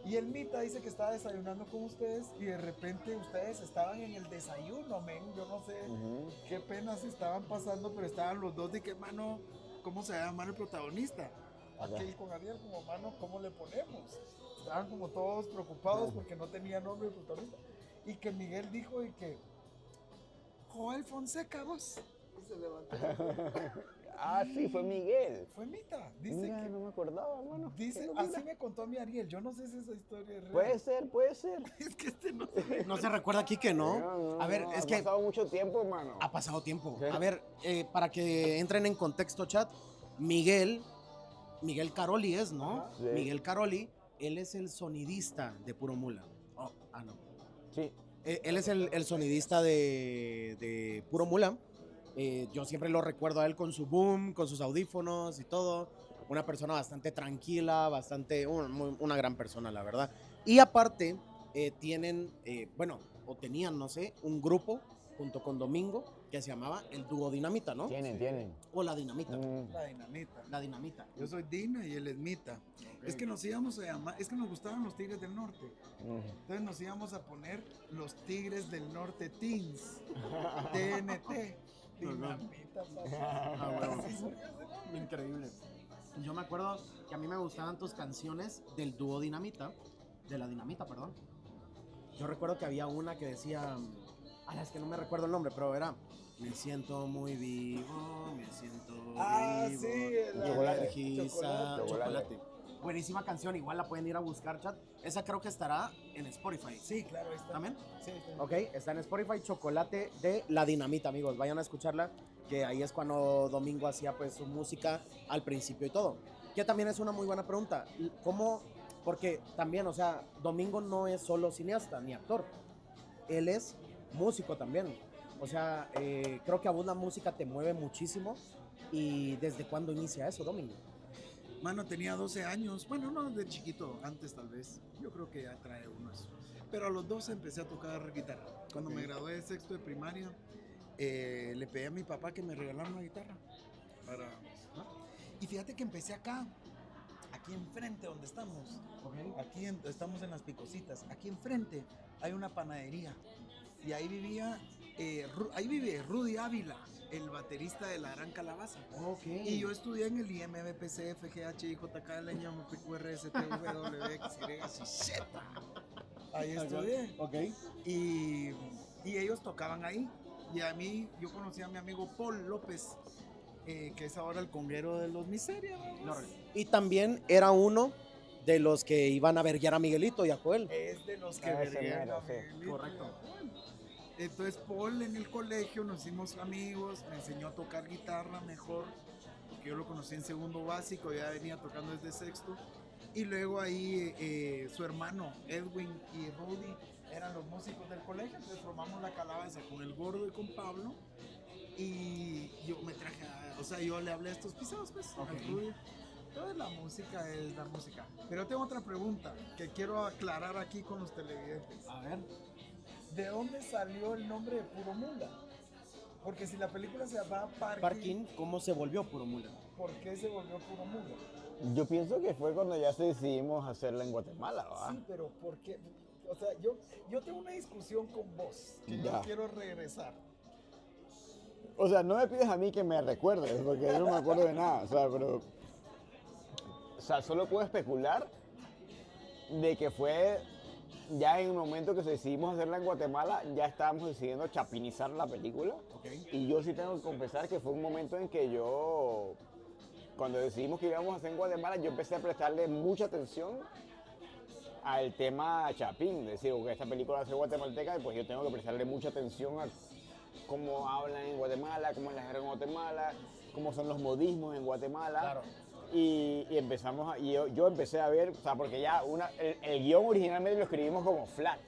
Speaker 3: Y el Mita dice que estaba desayunando con ustedes y de repente ustedes estaban en el desayuno, men. Yo no sé qué penas estaban pasando, pero estaban los dos de que, mano, ¿cómo se llama el protagonista? Aquel con Ariel, como, mano, ¿cómo le ponemos? Estaban como todos preocupados porque no tenía nombre de protagonista. Y que Miguel dijo y que, Joel Fonseca, vos. Y se levantó.
Speaker 1: Ah, sí, fue Miguel.
Speaker 3: Fue Mita. Dice
Speaker 1: Mira,
Speaker 3: que...
Speaker 1: no me acordaba, hermano.
Speaker 3: Dice, así me contó a mi Ariel. Yo no sé si esa historia es real.
Speaker 1: Puede ser, puede ser.
Speaker 3: Es que este no se...
Speaker 2: No se recuerda aquí que no. A ver, es que
Speaker 1: Ha pasado mucho tiempo, hermano.
Speaker 2: ha pasado tiempo.
Speaker 1: Sí.
Speaker 2: A ver, para que entren en contexto, chat, Miguel Caroli es, ¿no?
Speaker 1: Sí.
Speaker 2: Miguel Caroli, él es el sonidista de Puro Mula. Oh, no.
Speaker 1: Sí.
Speaker 2: Él es el sonidista de Puro Mula. Yo siempre lo recuerdo a él con su boom, con sus audífonos y todo. Una persona bastante tranquila, una gran persona, la verdad. Y aparte, tienen, tenían, no sé, un grupo junto con Domingo que se llamaba el Dúo Dinamita, ¿no?
Speaker 1: Tienen.
Speaker 2: O La Dinamita.
Speaker 3: La dinamita.
Speaker 2: La Dinamita.
Speaker 3: Yo soy Dina y él es Mita. Es que nos íbamos a llamar, es que nos gustaban los Tigres del Norte. Entonces nos íbamos a poner los Tigres del Norte Teens. TNT. Dinamita,
Speaker 2: Bueno. Increíble. Yo me acuerdo que a mí me gustaban tus canciones del Dúo Dinamita, de La Dinamita, perdón. Yo recuerdo que había una que decía, es que no me recuerdo el nombre, pero era me siento muy vivo, me siento vivo.
Speaker 3: Sí,
Speaker 2: Chocolate. Buenísima canción, igual la pueden ir a buscar, chat. Esa creo que estará en Spotify.
Speaker 3: Sí, claro, ahí está.
Speaker 2: ¿También?
Speaker 3: Sí, está.
Speaker 2: Ok, está en Spotify, Chocolate de La Dinamita, amigos. Vayan a escucharla, que ahí es cuando Domingo hacía pues su música al principio y todo. Que también es una muy buena pregunta. ¿Cómo? Porque también, o sea, Domingo no es solo cineasta ni actor. Él es músico también. O sea, creo que Abunda Música te mueve muchísimo. ¿Y desde cuándo inicia eso, Domingo?
Speaker 3: Mano, tenía 12 años. Bueno, no de chiquito, antes tal vez. Yo creo que ya trae uno eso. Pero a los 12 empecé a tocar guitarra. Cuando me gradué de sexto de primaria, le pedí a mi papá que me regalara una guitarra. ¿No? Y fíjate que empecé aquí enfrente donde estamos. Aquí estamos en Las Picositas. Aquí enfrente hay una panadería. Y ahí vive Rudy Ávila, el baterista de La Gran Calabaza. Y yo estudié en el IMBPC, FGH, IJK, LM, PQRS, TW, XYZ. Ahí estudié. Y ellos tocaban ahí. Y a mí, yo conocí a mi amigo Paul López, que es ahora el conguero de los Miseria.
Speaker 2: Y también era uno de los que iban a verguiar a Miguelito y a Joel.
Speaker 3: Es de los que verguean a Miguelito.
Speaker 2: Correcto.
Speaker 3: Entonces Paul en el colegio nos hicimos amigos, me enseñó a tocar guitarra mejor, porque yo lo conocí en segundo básico, ya venía tocando desde sexto. Y luego ahí su hermano Edwin y Rudy eran los músicos del colegio, entonces formamos La Calabaza con el Gordo y con Pablo. Y yo me traje, yo le hablé a estos pisados, pues, a Rudy. Entonces la música es la música. Pero tengo otra pregunta que quiero aclarar aquí con los televidentes.
Speaker 2: A ver.
Speaker 3: ¿De dónde salió el nombre de Puro Mula? Porque si la película se llama
Speaker 2: Parking, ¿cómo se volvió Puro Mula?
Speaker 3: ¿Por qué se volvió Puro Mula?
Speaker 1: Yo pienso que fue cuando ya decidimos hacerla en Guatemala, ¿va?
Speaker 3: Sí, pero ¿por qué? O sea, yo tengo una discusión con vos que yo quiero regresar.
Speaker 1: O sea, no me pides a mí que me recuerdes, porque yo no me acuerdo de nada, solo puedo especular de que fue ya en el momento que decidimos hacerla en Guatemala, ya estábamos decidiendo chapinizar la película. Y yo sí tengo que confesar que fue un momento en que cuando decidimos que íbamos a hacer en Guatemala, yo empecé a prestarle mucha atención al tema chapín. Es decir, que esta película va a ser guatemalteca, pues yo tengo que prestarle mucha atención a cómo hablan en Guatemala, cómo es la jerga en Guatemala, cómo son los modismos en Guatemala.
Speaker 2: Claro.
Speaker 1: Y empezamos yo empecé a ver, porque ya el guión originalmente lo escribimos como flat,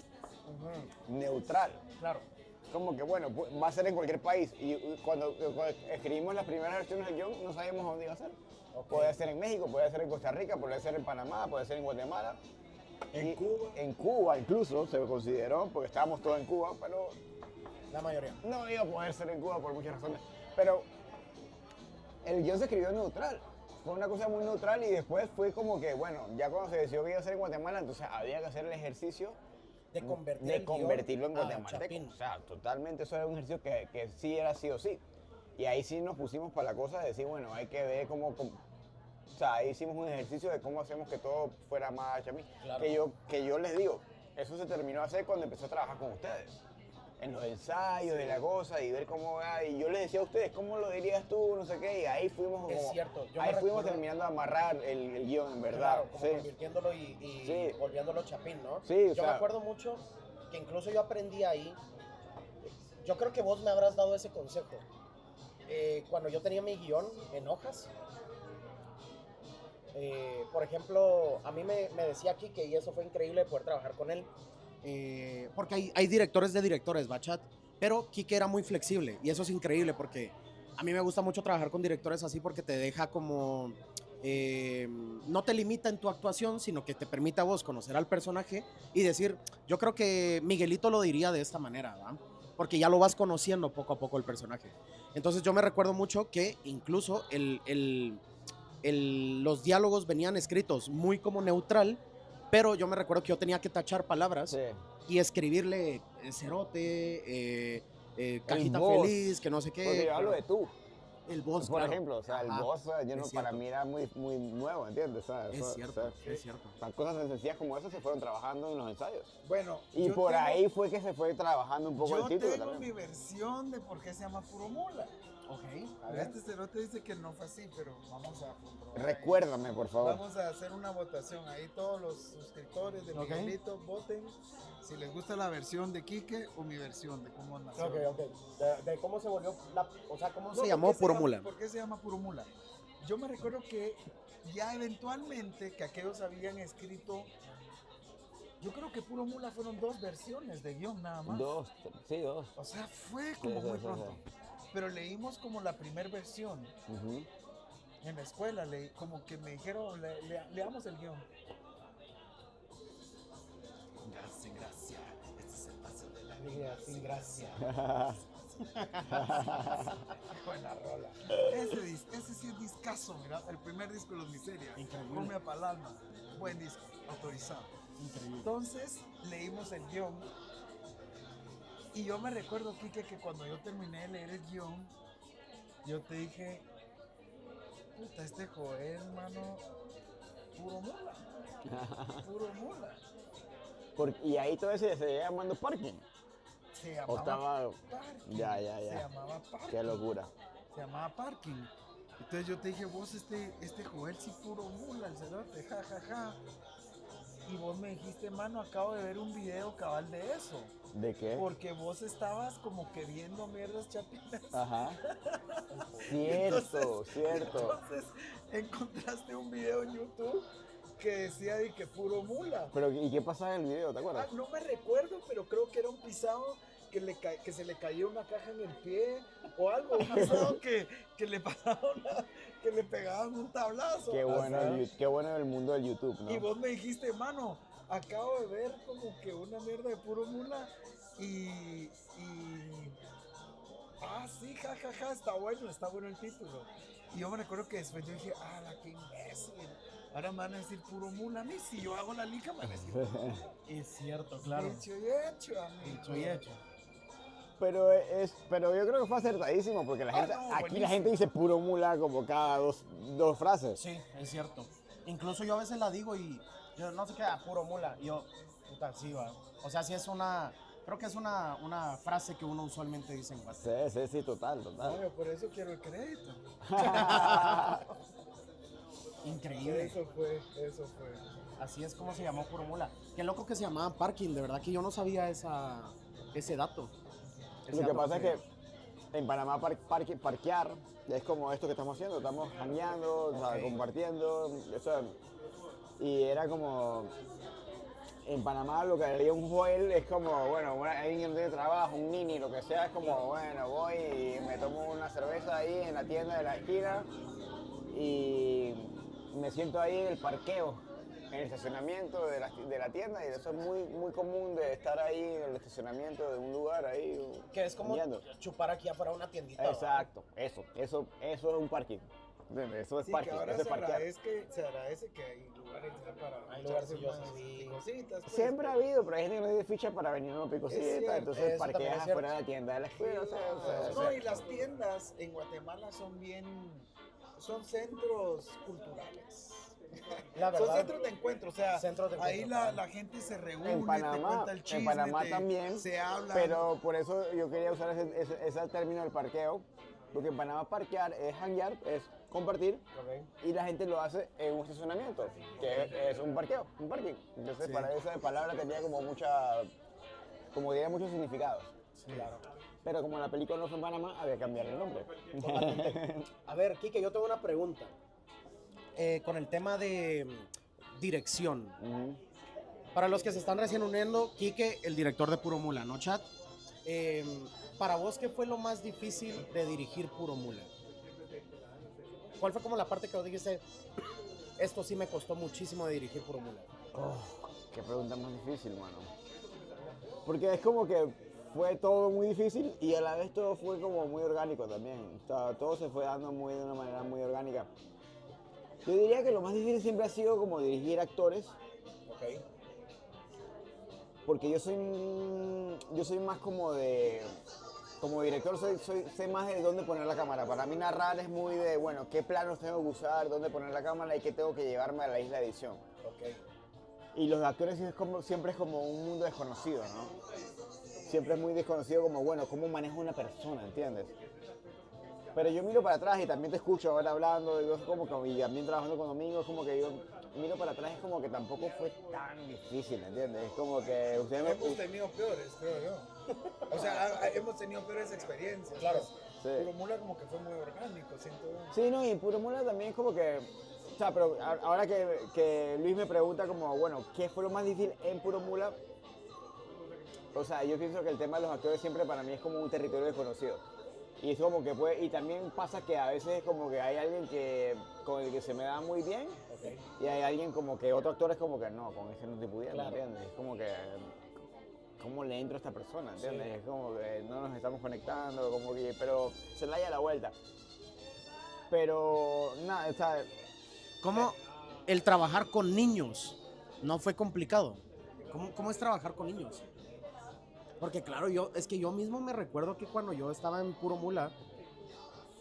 Speaker 1: neutral.
Speaker 2: Claro.
Speaker 1: Como que bueno, va a ser en cualquier país. Y cuando escribimos las primeras versiones del guión, no sabíamos dónde iba a ser. Puede ser en México, puede ser en Costa Rica, puede ser en Panamá, puede ser en Guatemala.
Speaker 3: Cuba.
Speaker 1: En Cuba incluso se consideró, porque estábamos todos en Cuba, pero
Speaker 2: La mayoría.
Speaker 1: no iba a poder ser en Cuba por muchas razones. Pero el guión se escribió neutral. fue una cosa muy neutral y después fue como que, bueno, ya cuando se decidió que iba a ser en Guatemala, entonces había que hacer el ejercicio
Speaker 2: De convertir
Speaker 1: de
Speaker 2: el guión
Speaker 1: convertirlo en
Speaker 2: a
Speaker 1: guatemalteco.
Speaker 2: Chapín.
Speaker 1: O sea, totalmente, eso era un ejercicio que sí era sí o sí. Y ahí sí nos pusimos para la cosa de decir, bueno, hay que ver o sea, ahí hicimos un ejercicio de cómo hacemos que todo fuera más Chapín.
Speaker 2: Claro.
Speaker 1: Que yo les digo, eso se terminó de hacer cuando empecé a trabajar con ustedes. En los ensayos de la cosa y ver cómo va. Y yo les decía a ustedes, ¿cómo lo dirías tú? No sé qué. Y ahí fuimos como.
Speaker 2: Es cierto, yo
Speaker 1: ahí
Speaker 2: me
Speaker 1: fuimos
Speaker 2: recuerdo-
Speaker 1: terminando de amarrar el guión, en verdad.
Speaker 2: Claro, como
Speaker 1: Sí.
Speaker 2: convirtiéndolo y
Speaker 1: Sí.
Speaker 2: volviéndolo Chapín, ¿no?
Speaker 1: Sí, o
Speaker 2: yo
Speaker 1: sea-
Speaker 2: me acuerdo mucho que incluso yo aprendí ahí. Yo creo que vos me habrás dado ese consejo. Cuando yo tenía mi guión en hojas, por ejemplo, a mí me decía Kike, y eso fue increíble poder trabajar con él, porque hay directores de directores, Bachat, pero Kike era muy flexible, y eso es increíble, porque a mí me gusta mucho trabajar con directores así, porque te deja como, no te limita en tu actuación, sino que te permite a vos conocer al personaje y decir, yo creo que Miguelito lo diría de esta manera, ¿va? Porque ya lo vas conociendo poco a poco el personaje. Entonces yo me recuerdo mucho que incluso los diálogos venían escritos muy como neutral, pero yo me recuerdo que yo tenía que tachar palabras
Speaker 1: Sí.
Speaker 2: y escribirle cerote, cajita
Speaker 1: boss.
Speaker 2: feliz, que no sé qué.
Speaker 1: Porque yo hablo de tú,
Speaker 2: El boss,
Speaker 1: por
Speaker 2: claro.
Speaker 1: ejemplo. O sea, el
Speaker 2: Ajá,
Speaker 1: boss, yo no,
Speaker 2: es
Speaker 1: para
Speaker 2: cierto.
Speaker 1: mí era muy, muy nuevo, ¿entiendes? O sea,
Speaker 2: Es cierto, es cierto.
Speaker 1: O sea, cosas tan sencillas como esas se fueron trabajando en los ensayos.
Speaker 3: Bueno,
Speaker 1: Y
Speaker 3: yo
Speaker 1: por
Speaker 3: tengo-
Speaker 1: ahí fue que se fue trabajando un poco
Speaker 3: Yo
Speaker 1: el título
Speaker 3: tengo
Speaker 1: también.
Speaker 3: mi versión de por qué se llama Puro Mula.
Speaker 2: Ok, a ver.
Speaker 3: Este cerote dice que no fue así, pero vamos a comprobar.
Speaker 1: Recuérdame, por favor.
Speaker 3: Vamos a hacer una votación. Ahí todos los suscriptores de
Speaker 2: Ok.
Speaker 3: Miguelito voten si les gusta la versión de Quique o mi versión de cómo nació.
Speaker 2: Ok, ok. De cómo se volvió, o sea, cómo
Speaker 3: No,
Speaker 2: se
Speaker 3: ¿por
Speaker 2: llamó
Speaker 3: qué
Speaker 2: Puro
Speaker 3: llama-
Speaker 2: Mula.
Speaker 3: ¿Por qué se llama Puro Mula? Yo me recuerdo que ya eventualmente que aquellos habían escrito, yo creo que Puro Mula fueron 2 versiones de guión nada más.
Speaker 1: Dos. O
Speaker 3: O sea, fue como
Speaker 1: sí,
Speaker 3: muy
Speaker 1: sí,
Speaker 3: pronto.
Speaker 1: sí.
Speaker 3: Pero leímos como la primera versión
Speaker 1: Ujú.
Speaker 3: en la escuela, como que me dijeron, leamos el guión. Sin gracia, este es el paso de la vida sin gracia. Buena rola. Ese sí es discazo, mira, el primer disco de Los Miserias.
Speaker 2: Increíble.
Speaker 3: Come a Palma, buen disco, autorizado.
Speaker 2: Increíble.
Speaker 3: Entonces leímos el guión y yo me recuerdo, Kike, que cuando yo terminé de leer el guión, yo te dije, puta, este joder, hermano, puro mula, puro mula.
Speaker 1: Y ahí todo ese se seguía llamando parking.
Speaker 3: Se
Speaker 1: O
Speaker 3: llamaba
Speaker 1: estaba.
Speaker 3: parking.
Speaker 1: Ya.
Speaker 3: Se llamaba parking.
Speaker 1: Qué locura.
Speaker 3: Se llamaba parking. Entonces yo te dije, vos este Joel sí puro mula, el cerote, ja, ja, ja. Y vos me dijiste, mano, acabo de ver un video cabal de eso.
Speaker 1: ¿De qué?
Speaker 3: Porque vos estabas como que viendo mierdas chapinas.
Speaker 1: Ajá. Cierto, cierto.
Speaker 3: Entonces encontraste un video en YouTube que decía de que puro mula.
Speaker 1: Pero, ¿y qué pasaba en el video? ¿Te acuerdas?
Speaker 3: No me recuerdo, pero creo que era un pisado que se le caía una caja en el pie o algo. Un pisado que le pasaban que le pegaban un tablazo.
Speaker 1: Qué bueno,
Speaker 3: Ajá.
Speaker 1: qué bueno el mundo del YouTube, ¿no?
Speaker 3: Y vos me dijiste, mano, acabo de ver como que una mierda de puro mula y sí, jajaja, está bueno el título. Y yo me recuerdo que después yo dije, la qué imbécil. Ahora me van a decir puro mula a mí, si yo hago la liga me van a decir puro mula.
Speaker 2: Es cierto, claro.
Speaker 3: Dicho y hecho, amigo.
Speaker 2: Dicho y hecho.
Speaker 1: Pero yo creo que fue acertadísimo porque la gente,
Speaker 3: no,
Speaker 1: aquí la
Speaker 3: buenísimo.
Speaker 1: gente dice puro mula como cada dos frases.
Speaker 2: Sí, es cierto. Incluso yo a veces la digo y yo no sé qué, puro mula. Y yo, puta, sí, va. O sea, sí es creo que es una frase que uno usualmente dice en WhatsApp.
Speaker 1: Sí, total.
Speaker 3: Oye, por eso quiero el crédito.
Speaker 2: Increíble.
Speaker 3: Eso fue.
Speaker 2: Así es como se llamó Puro Mula. Qué loco que se llamaba parking, de verdad que yo no sabía ese dato. Ese
Speaker 1: Lo que
Speaker 2: dato
Speaker 1: pasa es
Speaker 2: sabía.
Speaker 1: que en Panamá parquear es como esto que estamos haciendo, estamos jangueando, o sea,
Speaker 2: Ok.
Speaker 1: compartiendo, y era como, en Panamá lo que haría un Joel es como, bueno, alguien que no tiene trabajo, un nini, lo que sea, es como, bueno, voy y me tomo una cerveza ahí en la tienda de la esquina y me siento ahí en el parqueo, en el estacionamiento de la tienda, y eso es muy común de estar ahí en el estacionamiento de un lugar ahí.
Speaker 2: Que es como
Speaker 1: jangueando.
Speaker 2: chupar aquí afuera una tiendita. ¿va?
Speaker 1: Exacto, eso es un parking. ¿Entiendes? Eso es
Speaker 3: Sí,
Speaker 1: parking,
Speaker 3: que ahora
Speaker 1: eso es parquear.
Speaker 3: se agradece que hay lugares ya para
Speaker 2: Hay
Speaker 3: echarse
Speaker 2: lugarcillos
Speaker 3: unas
Speaker 2: así.
Speaker 3: cositas. Pues,
Speaker 1: Siempre ha habido, pero hay gente que no tiene ficha para venir a una picosita,
Speaker 3: cierto,
Speaker 1: entonces
Speaker 2: eso también
Speaker 1: parqueas
Speaker 2: es cierto.
Speaker 1: afuera de la tienda de la escuela,
Speaker 3: No, y las tiendas en Guatemala son centros culturales.
Speaker 2: La
Speaker 3: Son
Speaker 2: verdad,
Speaker 3: centros de encuentro, o sea,
Speaker 2: centros de
Speaker 3: ahí
Speaker 2: encuentro.
Speaker 3: la gente se reúne,
Speaker 1: En
Speaker 3: te
Speaker 1: Panamá,
Speaker 3: cuenta el chisme,
Speaker 1: en Panamá también,
Speaker 3: se habla.
Speaker 1: pero por eso yo quería usar ese término del parqueo, porque en Panamá parquear es hanguear, es compartir,
Speaker 2: Ok.
Speaker 1: y la gente lo hace en un estacionamiento, que es un parqueo, un parking. Entonces
Speaker 3: Sí.
Speaker 1: para esa palabra tenía como como diría, muchos significados.
Speaker 2: Claro.
Speaker 1: Pero como la película no fue en Panamá, había que cambiar el nombre.
Speaker 2: Totalmente. A ver, Quique, yo tengo una pregunta. Con el tema de dirección.
Speaker 1: Ujú.
Speaker 2: Para los que se están recién uniendo, Quique, el director de Puro Mula, ¿no, chat? Para vos, ¿qué fue lo más difícil de dirigir Puro Mula? ¿Cuál fue como la parte que vos dijiste, esto sí me costó muchísimo de dirigir Puro Mula?
Speaker 1: Qué pregunta más difícil, mano. Porque es como que fue todo muy difícil y a la vez todo fue como muy orgánico también. O sea, todo se fue dando de una manera muy orgánica. Yo diría que lo más difícil siempre ha sido como dirigir actores,
Speaker 2: Ok.
Speaker 1: porque yo soy más como director sé más de dónde poner la cámara. Para mí narrar es muy de, bueno, qué planos tengo que usar, dónde poner la cámara y qué tengo que llevarme a la isla de edición.
Speaker 2: Ok.
Speaker 1: Y los actores siempre es como un mundo desconocido, ¿no? Siempre es muy desconocido como, bueno, cómo maneja una persona, ¿entiendes? Pero yo miro para atrás y también te escucho ahora hablando, y, y también trabajando con Domingo, es como que yo miro para atrás, es como que tampoco fue tan difícil, ¿entiendes? Es como que ustedes me...
Speaker 3: Hemos tenido peores, creo yo. O sea, hemos tenido peores experiencias.
Speaker 2: Claro.
Speaker 1: Sí.
Speaker 3: Puro Mula como que fue muy orgánico, siento yo.
Speaker 1: Sí, no, y Puro Mula también es como que... O sea, pero ahora que Luis me pregunta como, bueno, ¿qué fue lo más difícil en Puro Mula? O sea, yo pienso que el tema de los actores siempre para mí es como un territorio desconocido. Y es como que y también pasa que a veces como que hay alguien con el que se me da muy bien y hay alguien como que otro actor es como que no, con ese no te pudiera,
Speaker 2: Claro.
Speaker 1: ¿entiendes? Es como que, ¿cómo le entro a esta persona, entiendes?
Speaker 2: Sí.
Speaker 1: Es como que no nos estamos conectando, como que, pero se la haya la vuelta. Pero, nada, o sea,
Speaker 2: ¿Cómo el trabajar con niños no fue complicado? ¿Cómo es trabajar con niños? Porque claro, es que yo mismo me recuerdo que cuando yo estaba en Puro Mula,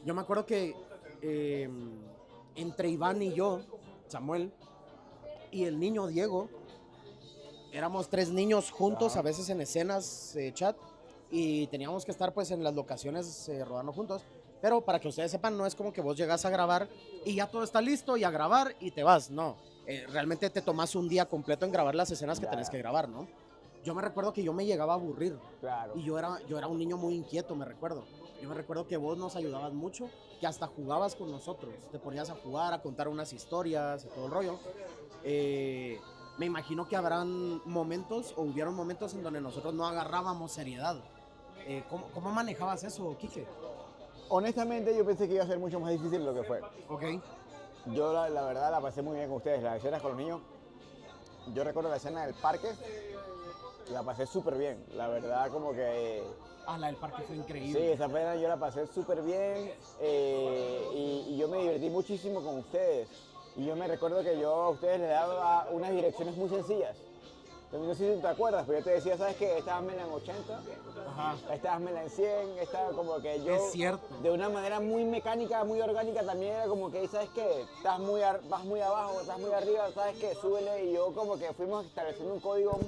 Speaker 2: yo me acuerdo que entre Iván y yo, Samuel, y el niño Diego, éramos 3 niños juntos,
Speaker 1: Ajá.
Speaker 2: a veces en escenas, chat, y teníamos que estar pues en las locaciones rodando juntos. Pero para que ustedes sepan, no es como que vos llegas a grabar y ya todo está listo y a grabar y te vas, no. Realmente te tomas un día completo en grabar las escenas que
Speaker 1: Ya.
Speaker 2: tenés que grabar, ¿no? Yo me recuerdo que yo me llegaba a aburrir
Speaker 1: claro.
Speaker 2: y yo era un niño muy inquieto, me recuerdo. Yo me recuerdo que vos nos ayudabas mucho, que hasta jugabas con nosotros. Te ponías a jugar, a contar unas historias y todo el rollo. Me imagino que habrán momentos o hubieron momentos en donde nosotros no agarrábamos seriedad. ¿Cómo manejabas eso, Quique?
Speaker 1: Honestamente yo pensé que iba a ser mucho más difícil de lo que fue.
Speaker 2: Ok.
Speaker 1: Yo la verdad la pasé muy bien con ustedes, las escenas con los niños. Yo recuerdo la escena del parque, la pasé súper bien. La verdad como que...
Speaker 2: La del parque fue
Speaker 1: Sí,
Speaker 2: increíble.
Speaker 1: esa escena yo la pasé súper bien y yo me divertí muchísimo con ustedes. Y yo me recuerdo que yo a ustedes les daba unas direcciones muy sencillas. No sé si te acuerdas, pero yo te decía, ¿sabes qué? Esta házmela en 80,
Speaker 2: Ajá.
Speaker 1: esta házmela en 100, esta como que yo...
Speaker 2: Es cierto.
Speaker 1: De una manera muy mecánica, muy orgánica también era como que, ¿sabes qué? Vas muy abajo, estás muy arriba, ¿sabes qué? Súbele. Y yo como que fuimos estableciendo un código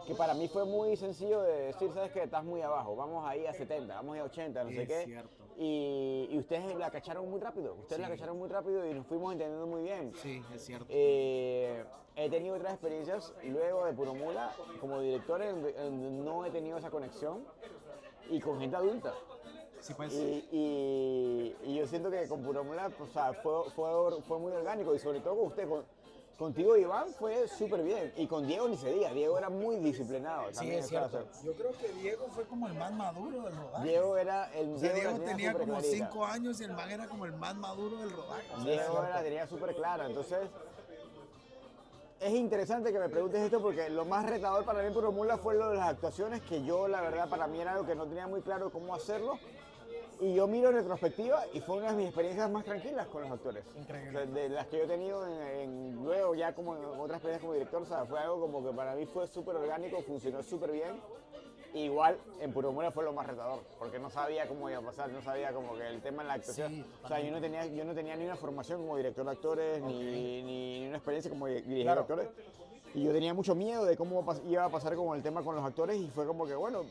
Speaker 1: que para mí fue muy sencillo de decir, ¿sabes qué? Estás muy abajo, vamos ahí a 70, vamos ahí a 80, no sé
Speaker 2: Es
Speaker 1: qué.
Speaker 2: cierto.
Speaker 1: Y ustedes la cacharon muy rápido,
Speaker 2: Sí.
Speaker 1: la cacharon muy rápido y nos fuimos entendiendo muy bien.
Speaker 2: Sí, es cierto.
Speaker 1: He tenido otras experiencias luego de Puro Mula como director en no he tenido esa conexión y con gente adulta.
Speaker 2: Sí, pues.
Speaker 1: Y yo siento que con Puro Mula, o sea, fue muy orgánico y sobre todo con usted, contigo Iván fue súper bien y con Diego ni se diga, Diego era muy disciplinado.
Speaker 2: Sí,
Speaker 1: también,
Speaker 2: es
Speaker 1: o sea,
Speaker 2: cierto.
Speaker 3: Yo creo que Diego fue como el más maduro del rodaje.
Speaker 1: Diego era el
Speaker 3: O sea, Diego
Speaker 1: la
Speaker 3: tenía
Speaker 1: súper
Speaker 3: como
Speaker 1: clarita.
Speaker 3: 5 años y el man era como el más maduro del rodaje. O sea,
Speaker 1: Diego la tenía súper clara, entonces es interesante que me preguntes esto porque lo más retador para mí en Puro Mula fue lo de las actuaciones, que yo la verdad para mí era algo que no tenía muy claro cómo hacerlo Y yo miro en retrospectiva y fue una de mis experiencias más tranquilas con los actores.
Speaker 2: Increíble.
Speaker 1: O sea, de las que yo he tenido luego ya como en otras experiencias como director, o sea, fue algo como que para mí fue súper orgánico, funcionó súper bien. Igual en Puromura fue lo más retador, porque no sabía cómo iba a pasar, no sabía como que el tema en la actuación.
Speaker 2: Sí,
Speaker 1: O sea, yo no tenía ni una formación como director de actores, ni una experiencia como dirigir
Speaker 2: Claro.
Speaker 1: actores. Y yo tenía mucho miedo de cómo iba a pasar como el tema con los actores y fue como que, bueno,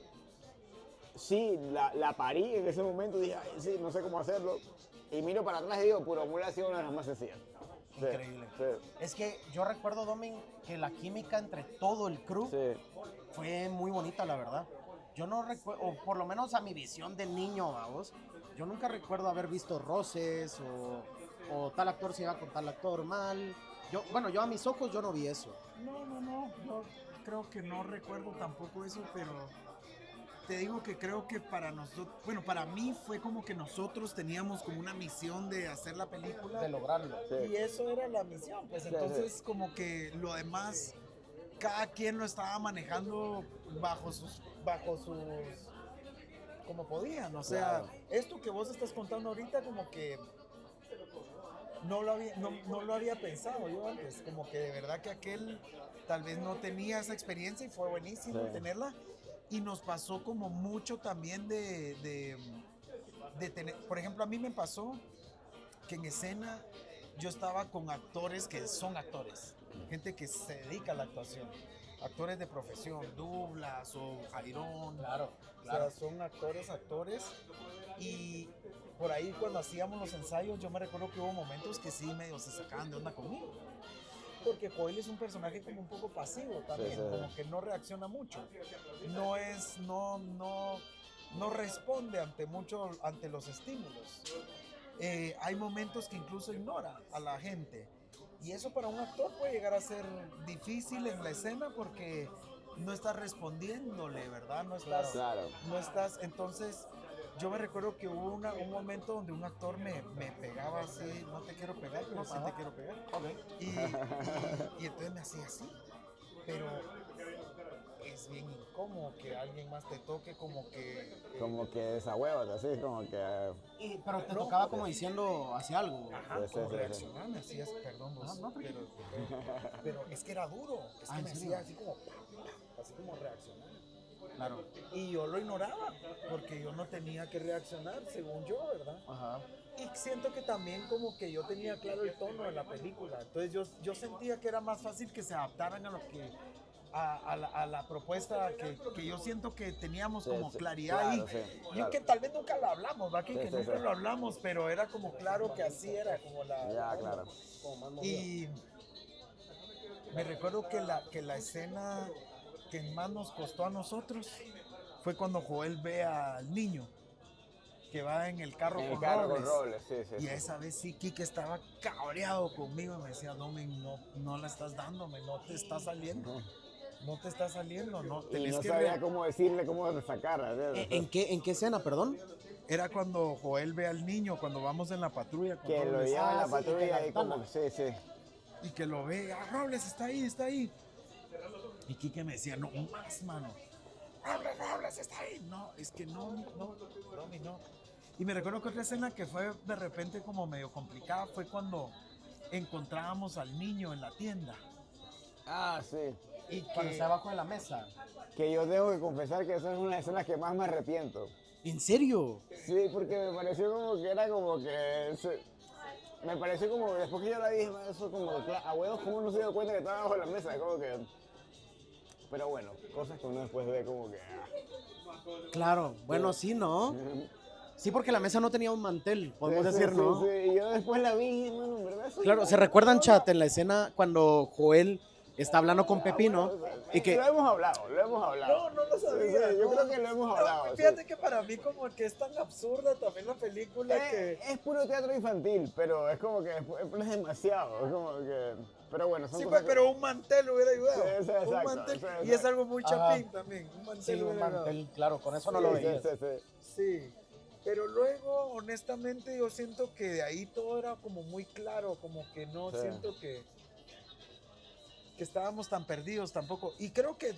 Speaker 1: sí, la parí en ese momento, dije, ay, sí, no sé cómo hacerlo. Y miro para atrás y digo, Puromura ha sido una de las más sencillas. Sí,
Speaker 2: Increíble.
Speaker 1: sí,
Speaker 2: Es que yo recuerdo, Domin, que la química entre todo el crew
Speaker 1: sí.
Speaker 2: fue muy bonita, la verdad. Yo no recuerdo, o por lo menos a mi visión de niño, vamos, yo nunca recuerdo haber visto roces o tal actor se iba con tal actor mal. Yo a mis ojos yo no vi eso.
Speaker 3: No, yo creo que no recuerdo tampoco eso, pero te digo que creo que para nosotros, bueno, para mí fue como que nosotros teníamos como una misión de hacer la película
Speaker 2: De lograrlo.
Speaker 1: Sí.
Speaker 3: y eso era la misión, pues
Speaker 1: Sí,
Speaker 3: entonces como que lo demás, cada quien lo estaba manejando bajo sus, como podían, o sea,
Speaker 1: Claro.
Speaker 3: esto que vos estás contando ahorita como que no lo había pensado yo antes, como que de verdad que aquel tal vez no tenía esa experiencia y fue buenísimo
Speaker 1: Sí.
Speaker 3: tenerla. Y nos pasó como mucho también de tener, por ejemplo, a mí me pasó que en escena yo estaba con actores que son actores, gente que se dedica a la actuación, actores de profesión, Douglas o Jairón,
Speaker 2: Claro,
Speaker 3: o sea, son actores, y por ahí cuando hacíamos los ensayos yo me recuerdo que hubo momentos que sí medio se sacaban de onda conmigo. Porque Joel es un personaje como un poco pasivo también,
Speaker 1: Sí, sí.
Speaker 3: como que no reacciona mucho. No responde ante los estímulos. Hay momentos que incluso ignora a la gente. Y eso para un actor puede llegar a ser difícil en la escena porque no estás respondiéndole, ¿verdad?
Speaker 1: Claro.
Speaker 3: No estás, entonces yo me recuerdo que hubo un momento donde un actor me pegaba así, no te quiero pegar, pero sí te quiero pegar. Y entonces me hacía así, pero es bien incómodo que alguien más te toque como que...
Speaker 1: Como que desahuévate, así, como que...
Speaker 2: pero te tocaba como diciendo hacia algo.
Speaker 3: Ajá,
Speaker 1: Sí,
Speaker 3: como
Speaker 1: sí, sí.
Speaker 3: reaccionar, me hacías, perdón vos,
Speaker 2: no,
Speaker 3: pero es que era duro, es que
Speaker 2: ¿en
Speaker 3: me
Speaker 2: serio?
Speaker 3: hacía así como reaccionar.
Speaker 2: Claro.
Speaker 3: Y yo lo ignoraba, porque yo no tenía que reaccionar, según yo, ¿verdad?
Speaker 2: Ajá.
Speaker 3: Y siento que también como que yo tenía claro el tono de la película. Entonces yo sentía que era más fácil que se adaptaran a lo que... A la propuesta que yo siento que teníamos
Speaker 1: Sí,
Speaker 3: como
Speaker 1: sí,
Speaker 3: claridad
Speaker 1: claro,
Speaker 3: ahí.
Speaker 1: sí,
Speaker 3: Y
Speaker 1: claro.
Speaker 3: que tal vez nunca lo hablamos, ¿va? Que
Speaker 1: Sí, sí,
Speaker 3: nunca
Speaker 1: sí.
Speaker 3: lo hablamos, pero era como claro que así era, como la...
Speaker 1: Ya, claro.
Speaker 3: Y me recuerdo que la escena que más nos costó a nosotros fue cuando Joel ve al niño que va en el carro,
Speaker 1: En el
Speaker 3: con,
Speaker 1: carro
Speaker 3: Robles.
Speaker 1: con Robles, sí, sí.
Speaker 3: Y
Speaker 1: sí.
Speaker 3: esa vez sí, Kike estaba cabreado conmigo. Me decía, Domin, no la estás dándome, no te está saliendo. No te está saliendo, no.
Speaker 1: Y
Speaker 3: Tenés
Speaker 1: no
Speaker 3: que
Speaker 1: sabía cómo decirle, cómo sacarla. ¿sí?
Speaker 2: ¿En qué escena, perdón?
Speaker 3: Era cuando Joel ve al niño, cuando vamos en la patrulla. Con
Speaker 1: Que lo
Speaker 3: Robles.
Speaker 1: lleva en la
Speaker 2: sí, que
Speaker 1: patrulla
Speaker 2: la
Speaker 1: y como...
Speaker 2: ventana.
Speaker 1: Sí, sí.
Speaker 3: Y que lo ve, Robles está ahí, está ahí. Y Kike me decía, no más, mano. Robles está ahí. No, es que no, Domin, no. Y me recuerdo que otra escena que fue de repente como medio complicada fue cuando encontrábamos al niño en la tienda.
Speaker 1: Ah, sí.
Speaker 3: Y
Speaker 2: Cuando
Speaker 3: que
Speaker 2: está abajo de la mesa.
Speaker 1: Que yo tengo que confesar que esa es una de las escenas que más me arrepiento.
Speaker 2: ¿En serio?
Speaker 1: Sí, porque me pareció como que era como que... me pareció como que después que yo la dije, eso como que a huevos, ¿cómo no se dio cuenta que estaba abajo de la mesa? Como que... Pero bueno, cosas que uno después ve como que...
Speaker 2: Claro. Bueno, sí, ¿no? Sí, porque la mesa no tenía un mantel, podemos
Speaker 1: Sí, sí,
Speaker 2: decir,
Speaker 1: sí,
Speaker 2: ¿no?
Speaker 1: sí. Y yo después la vi y dije, bueno, en verdad eso
Speaker 2: Claro, ¿se recuerdan, chat, en la escena cuando Joel está hablando con Pepino? Y que
Speaker 1: Lo hemos hablado, lo hemos hablado.
Speaker 3: no lo
Speaker 1: Sí,
Speaker 3: sabía.
Speaker 1: sí, yo
Speaker 3: no.
Speaker 1: creo que lo hemos
Speaker 3: No,
Speaker 1: hablado.
Speaker 3: fíjate
Speaker 1: sí.
Speaker 3: que para mí como que es tan absurda también la película que...
Speaker 1: Es puro teatro infantil, pero es como que es demasiado. Es como que... Pero bueno, son
Speaker 3: Sí,
Speaker 1: cosas
Speaker 3: pues, pero un mantel hubiera ayudado.
Speaker 1: Sí, sí, exacto,
Speaker 3: un mantel.
Speaker 1: sí,
Speaker 3: Y es
Speaker 1: exacto.
Speaker 3: algo muy
Speaker 2: Ajá.
Speaker 3: chapín también. Un mantel
Speaker 2: sí, un
Speaker 3: hubiera ayudado.
Speaker 2: mantel, claro, con eso no
Speaker 1: Sí,
Speaker 2: lo
Speaker 1: sí,
Speaker 2: veías.
Speaker 1: sí, sí.
Speaker 3: Sí. Pero luego, honestamente, yo siento que de ahí todo era como muy claro, como que no
Speaker 1: Sí.
Speaker 3: siento que estábamos tan perdidos tampoco. Y creo que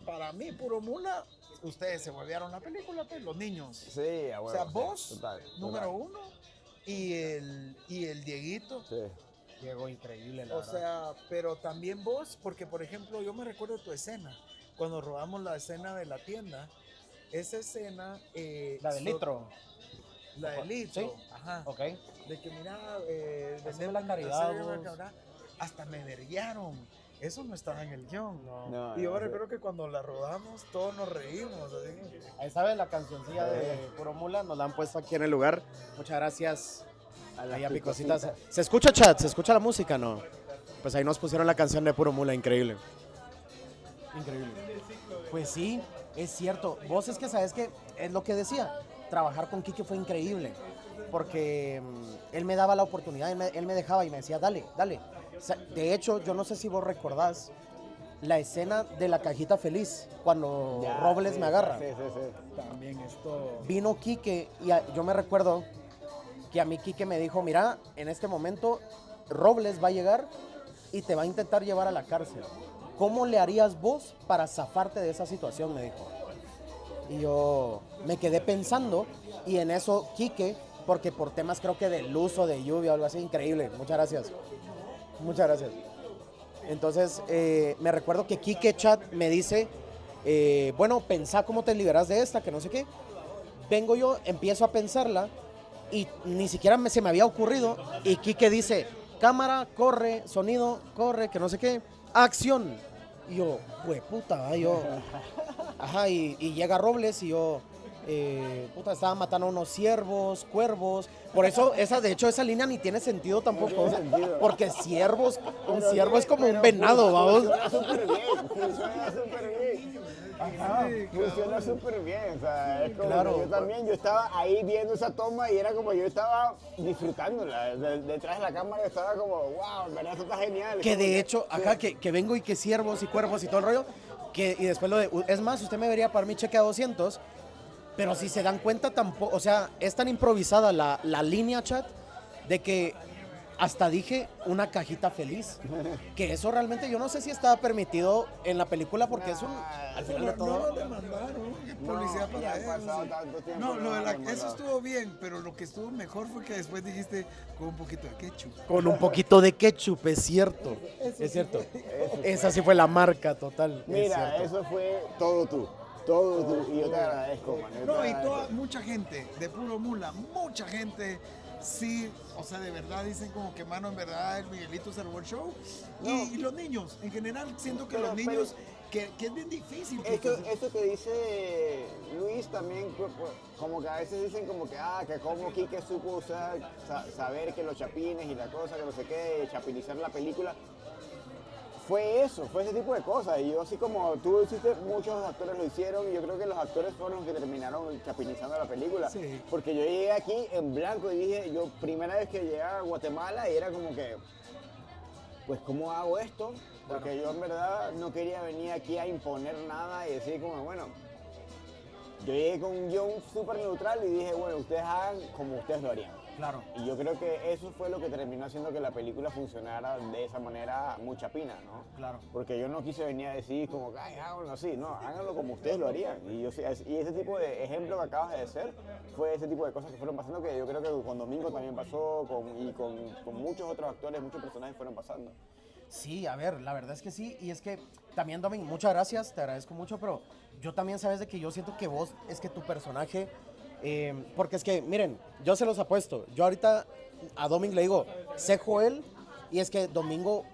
Speaker 3: para mí, Puro Mula,
Speaker 6: ustedes se volvieron la película, pues, los niños.
Speaker 1: Sí, a
Speaker 6: O
Speaker 1: huevo,
Speaker 6: sea,
Speaker 1: sí,
Speaker 6: vos,
Speaker 1: total,
Speaker 6: número
Speaker 1: total.
Speaker 6: 1, y el Dieguito.
Speaker 1: Sí.
Speaker 2: Llegó increíble, la
Speaker 6: O
Speaker 2: verdad.
Speaker 6: sea, pero también vos, porque por ejemplo, yo me recuerdo de tu escena, cuando rodamos la escena de la tienda, esa escena...
Speaker 2: La del litro.
Speaker 6: La del litro,
Speaker 2: ¿Sí?
Speaker 6: ajá.
Speaker 2: Ok.
Speaker 6: De que mira,
Speaker 2: Haceme la caridad, vos.
Speaker 6: hasta me verguearon. Eso no estaba en el guión.
Speaker 1: No,
Speaker 6: Y yo
Speaker 1: no,
Speaker 6: me
Speaker 1: sí.
Speaker 6: recuerdo que cuando la rodamos, todos nos reímos. Así que-
Speaker 2: Ahí sabes, la cancioncilla de Puro Mula nos la han puesto aquí en el lugar. Muchas gracias. Ahí a Picositas. ¿Se escucha, chat? ¿Se escucha la música? No. Pues ahí nos pusieron la canción de Puro Mula, increíble. Increíble. Pues sí, es cierto. Vos es que sabes que es lo que decía. Trabajar con Quique fue increíble. Porque él me daba la oportunidad, él me dejaba y me decía, dale, dale. O sea, de hecho, yo no sé si vos recordás la escena de la cajita feliz, cuando
Speaker 1: Ya,
Speaker 2: Robles
Speaker 1: sí,
Speaker 2: me agarra.
Speaker 1: Sí, sí, sí.
Speaker 6: También esto...
Speaker 2: Vino Quique y yo me recuerdo que a mí Quique me dijo, mira, en este momento Robles va a llegar y te va a intentar llevar a la cárcel. ¿Cómo le harías vos para zafarte de esa situación? Me dijo. Y yo me quedé pensando y en eso Quique, porque por temas creo que de luz o de lluvia o algo así, increíble. Muchas gracias. Muchas gracias. Entonces, me recuerdo que Quique Chat me dice, bueno, pensá cómo te liberas de esta, que no sé qué. Vengo yo, empiezo a pensarla y ni siquiera se me había ocurrido. Y Quique dice, cámara, corre, sonido, corre, que no sé qué, acción. Y yo, puta, yo... Ajá, y llega Robles y yo... puta, estaba matando a unos ciervos, cuervos. Por eso, de hecho, esa línea ni tiene sentido tampoco. Porque ciervos, un ciervo es como un venado, vamos.
Speaker 1: Funciona súper bien, funciona súper bien. Ajá, funciona súper bien. O sea, es como
Speaker 2: Claro.
Speaker 1: que yo también, yo estaba ahí viendo esa toma y era como yo estaba disfrutándola. Detrás de la cámara estaba como, wow, en verdad, esto está genial.
Speaker 2: Que
Speaker 1: Como
Speaker 2: de hecho, ajá, que vengo y que ciervos y cuervos y todo el rollo. Y después es más, usted me debería pagar mi cheque a 200. Pero si se dan cuenta, tampoco, o sea, es tan improvisada la línea, chat, de que hasta dije una cajita feliz. Que eso realmente yo no sé si estaba permitido en la película porque es al final de
Speaker 6: No
Speaker 2: todo.
Speaker 6: lo demandaron, policía
Speaker 1: No, ya
Speaker 6: para
Speaker 1: ha
Speaker 6: eso.
Speaker 1: pasado
Speaker 6: Sí.
Speaker 1: tanto tiempo,
Speaker 6: No,
Speaker 1: no lo han
Speaker 6: eso
Speaker 1: demandado.
Speaker 6: estuvo bien, pero lo que estuvo mejor fue que después dijiste con un poquito de ketchup.
Speaker 2: Con un poquito de ketchup, es cierto. Es cierto. Esa sí fue la marca total. es
Speaker 1: Mira,
Speaker 2: cierto.
Speaker 1: eso fue todo tú. Todo tú. Y yo te agradezco, man. yo te
Speaker 6: No, y
Speaker 1: agradezco.
Speaker 6: mucha gente de Puro Mula, mucha gente sí, o sea, de verdad dicen como que, mano, en verdad el Miguelito se robó el show. Y los niños, en general, siento que
Speaker 1: Pero-
Speaker 6: los niños, que es bien difícil. Que
Speaker 1: Esto que dice Luis también, como que a veces dicen como que, que como Quique supo saber que los chapines y la cosa, que no sé qué, chapinizar la película. Fue eso, fue ese tipo de cosas. Y yo así como tú hiciste, muchos actores lo hicieron y yo creo que los actores fueron los que terminaron chapinizando la película.
Speaker 6: Sí.
Speaker 1: Porque yo llegué aquí en blanco y dije, yo primera vez que llegué a Guatemala y era como que, pues ¿cómo hago esto? Porque yo en verdad no quería venir aquí a imponer nada y decir como, bueno, yo llegué con un guión súper neutral y dije, bueno, ustedes hagan como ustedes lo harían.
Speaker 2: Claro.
Speaker 1: Y yo creo que eso fue lo que terminó haciendo que la película funcionara de esa manera muy chapina, ¿no?
Speaker 2: Claro.
Speaker 1: Porque yo no quise venir a decir como, ay, háganlo así, no, háganlo como ustedes lo harían. Y ese tipo de ejemplo que acabas de decir fue ese tipo de cosas que fueron pasando que yo creo que con Domingo también pasó con muchos otros actores, muchos personajes fueron pasando.
Speaker 2: Sí, a ver, la verdad es que sí. Y es que también, Domin, muchas gracias, te agradezco mucho, pero yo también sabes de que yo siento que vos, es que tu personaje, porque es que, miren, yo se los apuesto. Yo ahorita a Domin le digo, sé Joel, y es que Domingo,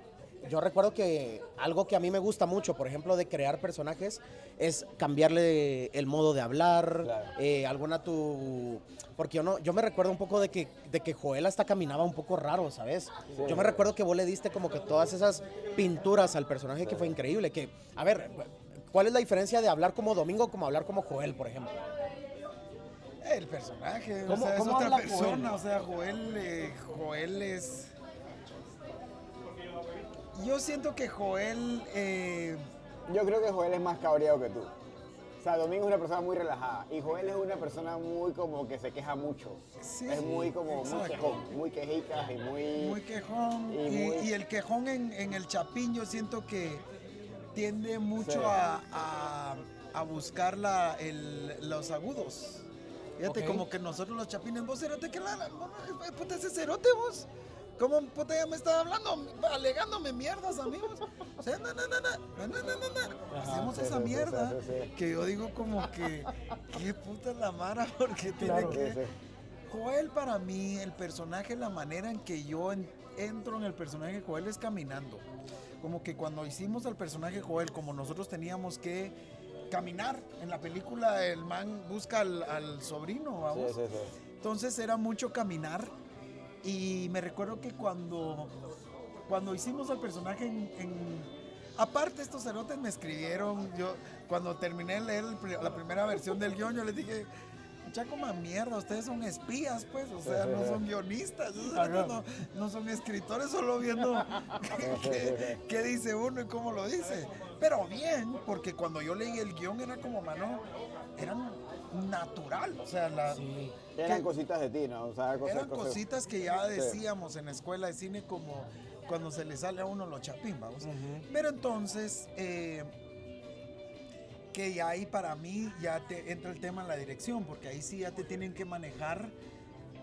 Speaker 2: yo recuerdo que algo que a mí me gusta mucho, por ejemplo, de crear personajes, es cambiarle el modo de hablar,
Speaker 1: Claro.
Speaker 2: porque yo me recuerdo un poco de que Joel hasta caminaba un poco raro, ¿sabes?
Speaker 1: Sí.
Speaker 2: Yo me recuerdo que vos le diste como que todas esas pinturas al personaje que fue increíble, que, a ver, ¿cuál es la diferencia de hablar como Domingo como hablar como Joel, por ejemplo?
Speaker 6: el personaje,
Speaker 2: ¿Cómo-
Speaker 6: o sea, es
Speaker 2: cómo
Speaker 6: otra
Speaker 2: habla
Speaker 6: persona,
Speaker 2: Joel?
Speaker 6: o sea, Joel es... Yo siento que Joel...
Speaker 1: Yo creo que Joel es más cabreado que tú. O sea, Domingo es una persona muy relajada y Joel es una persona muy como que se queja mucho.
Speaker 6: Sí,
Speaker 1: es muy como muy
Speaker 6: exacto.
Speaker 1: quejón, muy quejica y
Speaker 6: muy quejón.
Speaker 1: y
Speaker 6: Y,
Speaker 1: muy-
Speaker 6: y el quejón en el Chapín yo siento que tiende mucho
Speaker 1: Sí.
Speaker 6: a a buscar los agudos. Fíjate,
Speaker 2: Ok.
Speaker 6: como que nosotros los chapines, vos cerote, que puta ese cerote vos. ¿Cómo puta ya me estaba hablando, alegándome mierdas, amigos? O sea, no. Hacemos
Speaker 1: Sí,
Speaker 6: esa
Speaker 1: sí, sí,
Speaker 6: mierda
Speaker 1: sí, sí.
Speaker 6: que yo digo como que, qué puta la mara, porque
Speaker 2: Claro.
Speaker 6: tiene que...
Speaker 1: Sí, sí.
Speaker 6: Joel para mí, el personaje, la manera en que yo entro en el personaje de Joel es caminando. Como que cuando hicimos al personaje Joel, como nosotros teníamos que caminar, en la película el man busca al sobrino, vamos.
Speaker 1: Sí, sí, sí.
Speaker 6: Entonces era mucho caminar y me recuerdo que cuando hicimos al personaje aparte estos cerotes me escribieron, yo cuando terminé de leer la primera versión del guión, yo les dije, mucha como mierda, ustedes son espías, pues, o sea, no son guionistas, esos cerotes no son escritores, solo viendo qué dice uno y cómo lo dice. Pero bien, porque cuando yo leí el guión era como, mano, eran natural, o sea,
Speaker 2: Sí.
Speaker 1: Eran
Speaker 6: ¿Qué?
Speaker 1: cositas de ti, ¿no? O sea,
Speaker 6: eran cositas que ya
Speaker 1: Sí.
Speaker 6: decíamos en la escuela de cine como cuando se le sale a uno los chapín, vamos.
Speaker 2: Ujú.
Speaker 6: Pero entonces, que ya ahí para mí ya te entra el tema en la dirección, porque ahí sí ya te tienen que manejar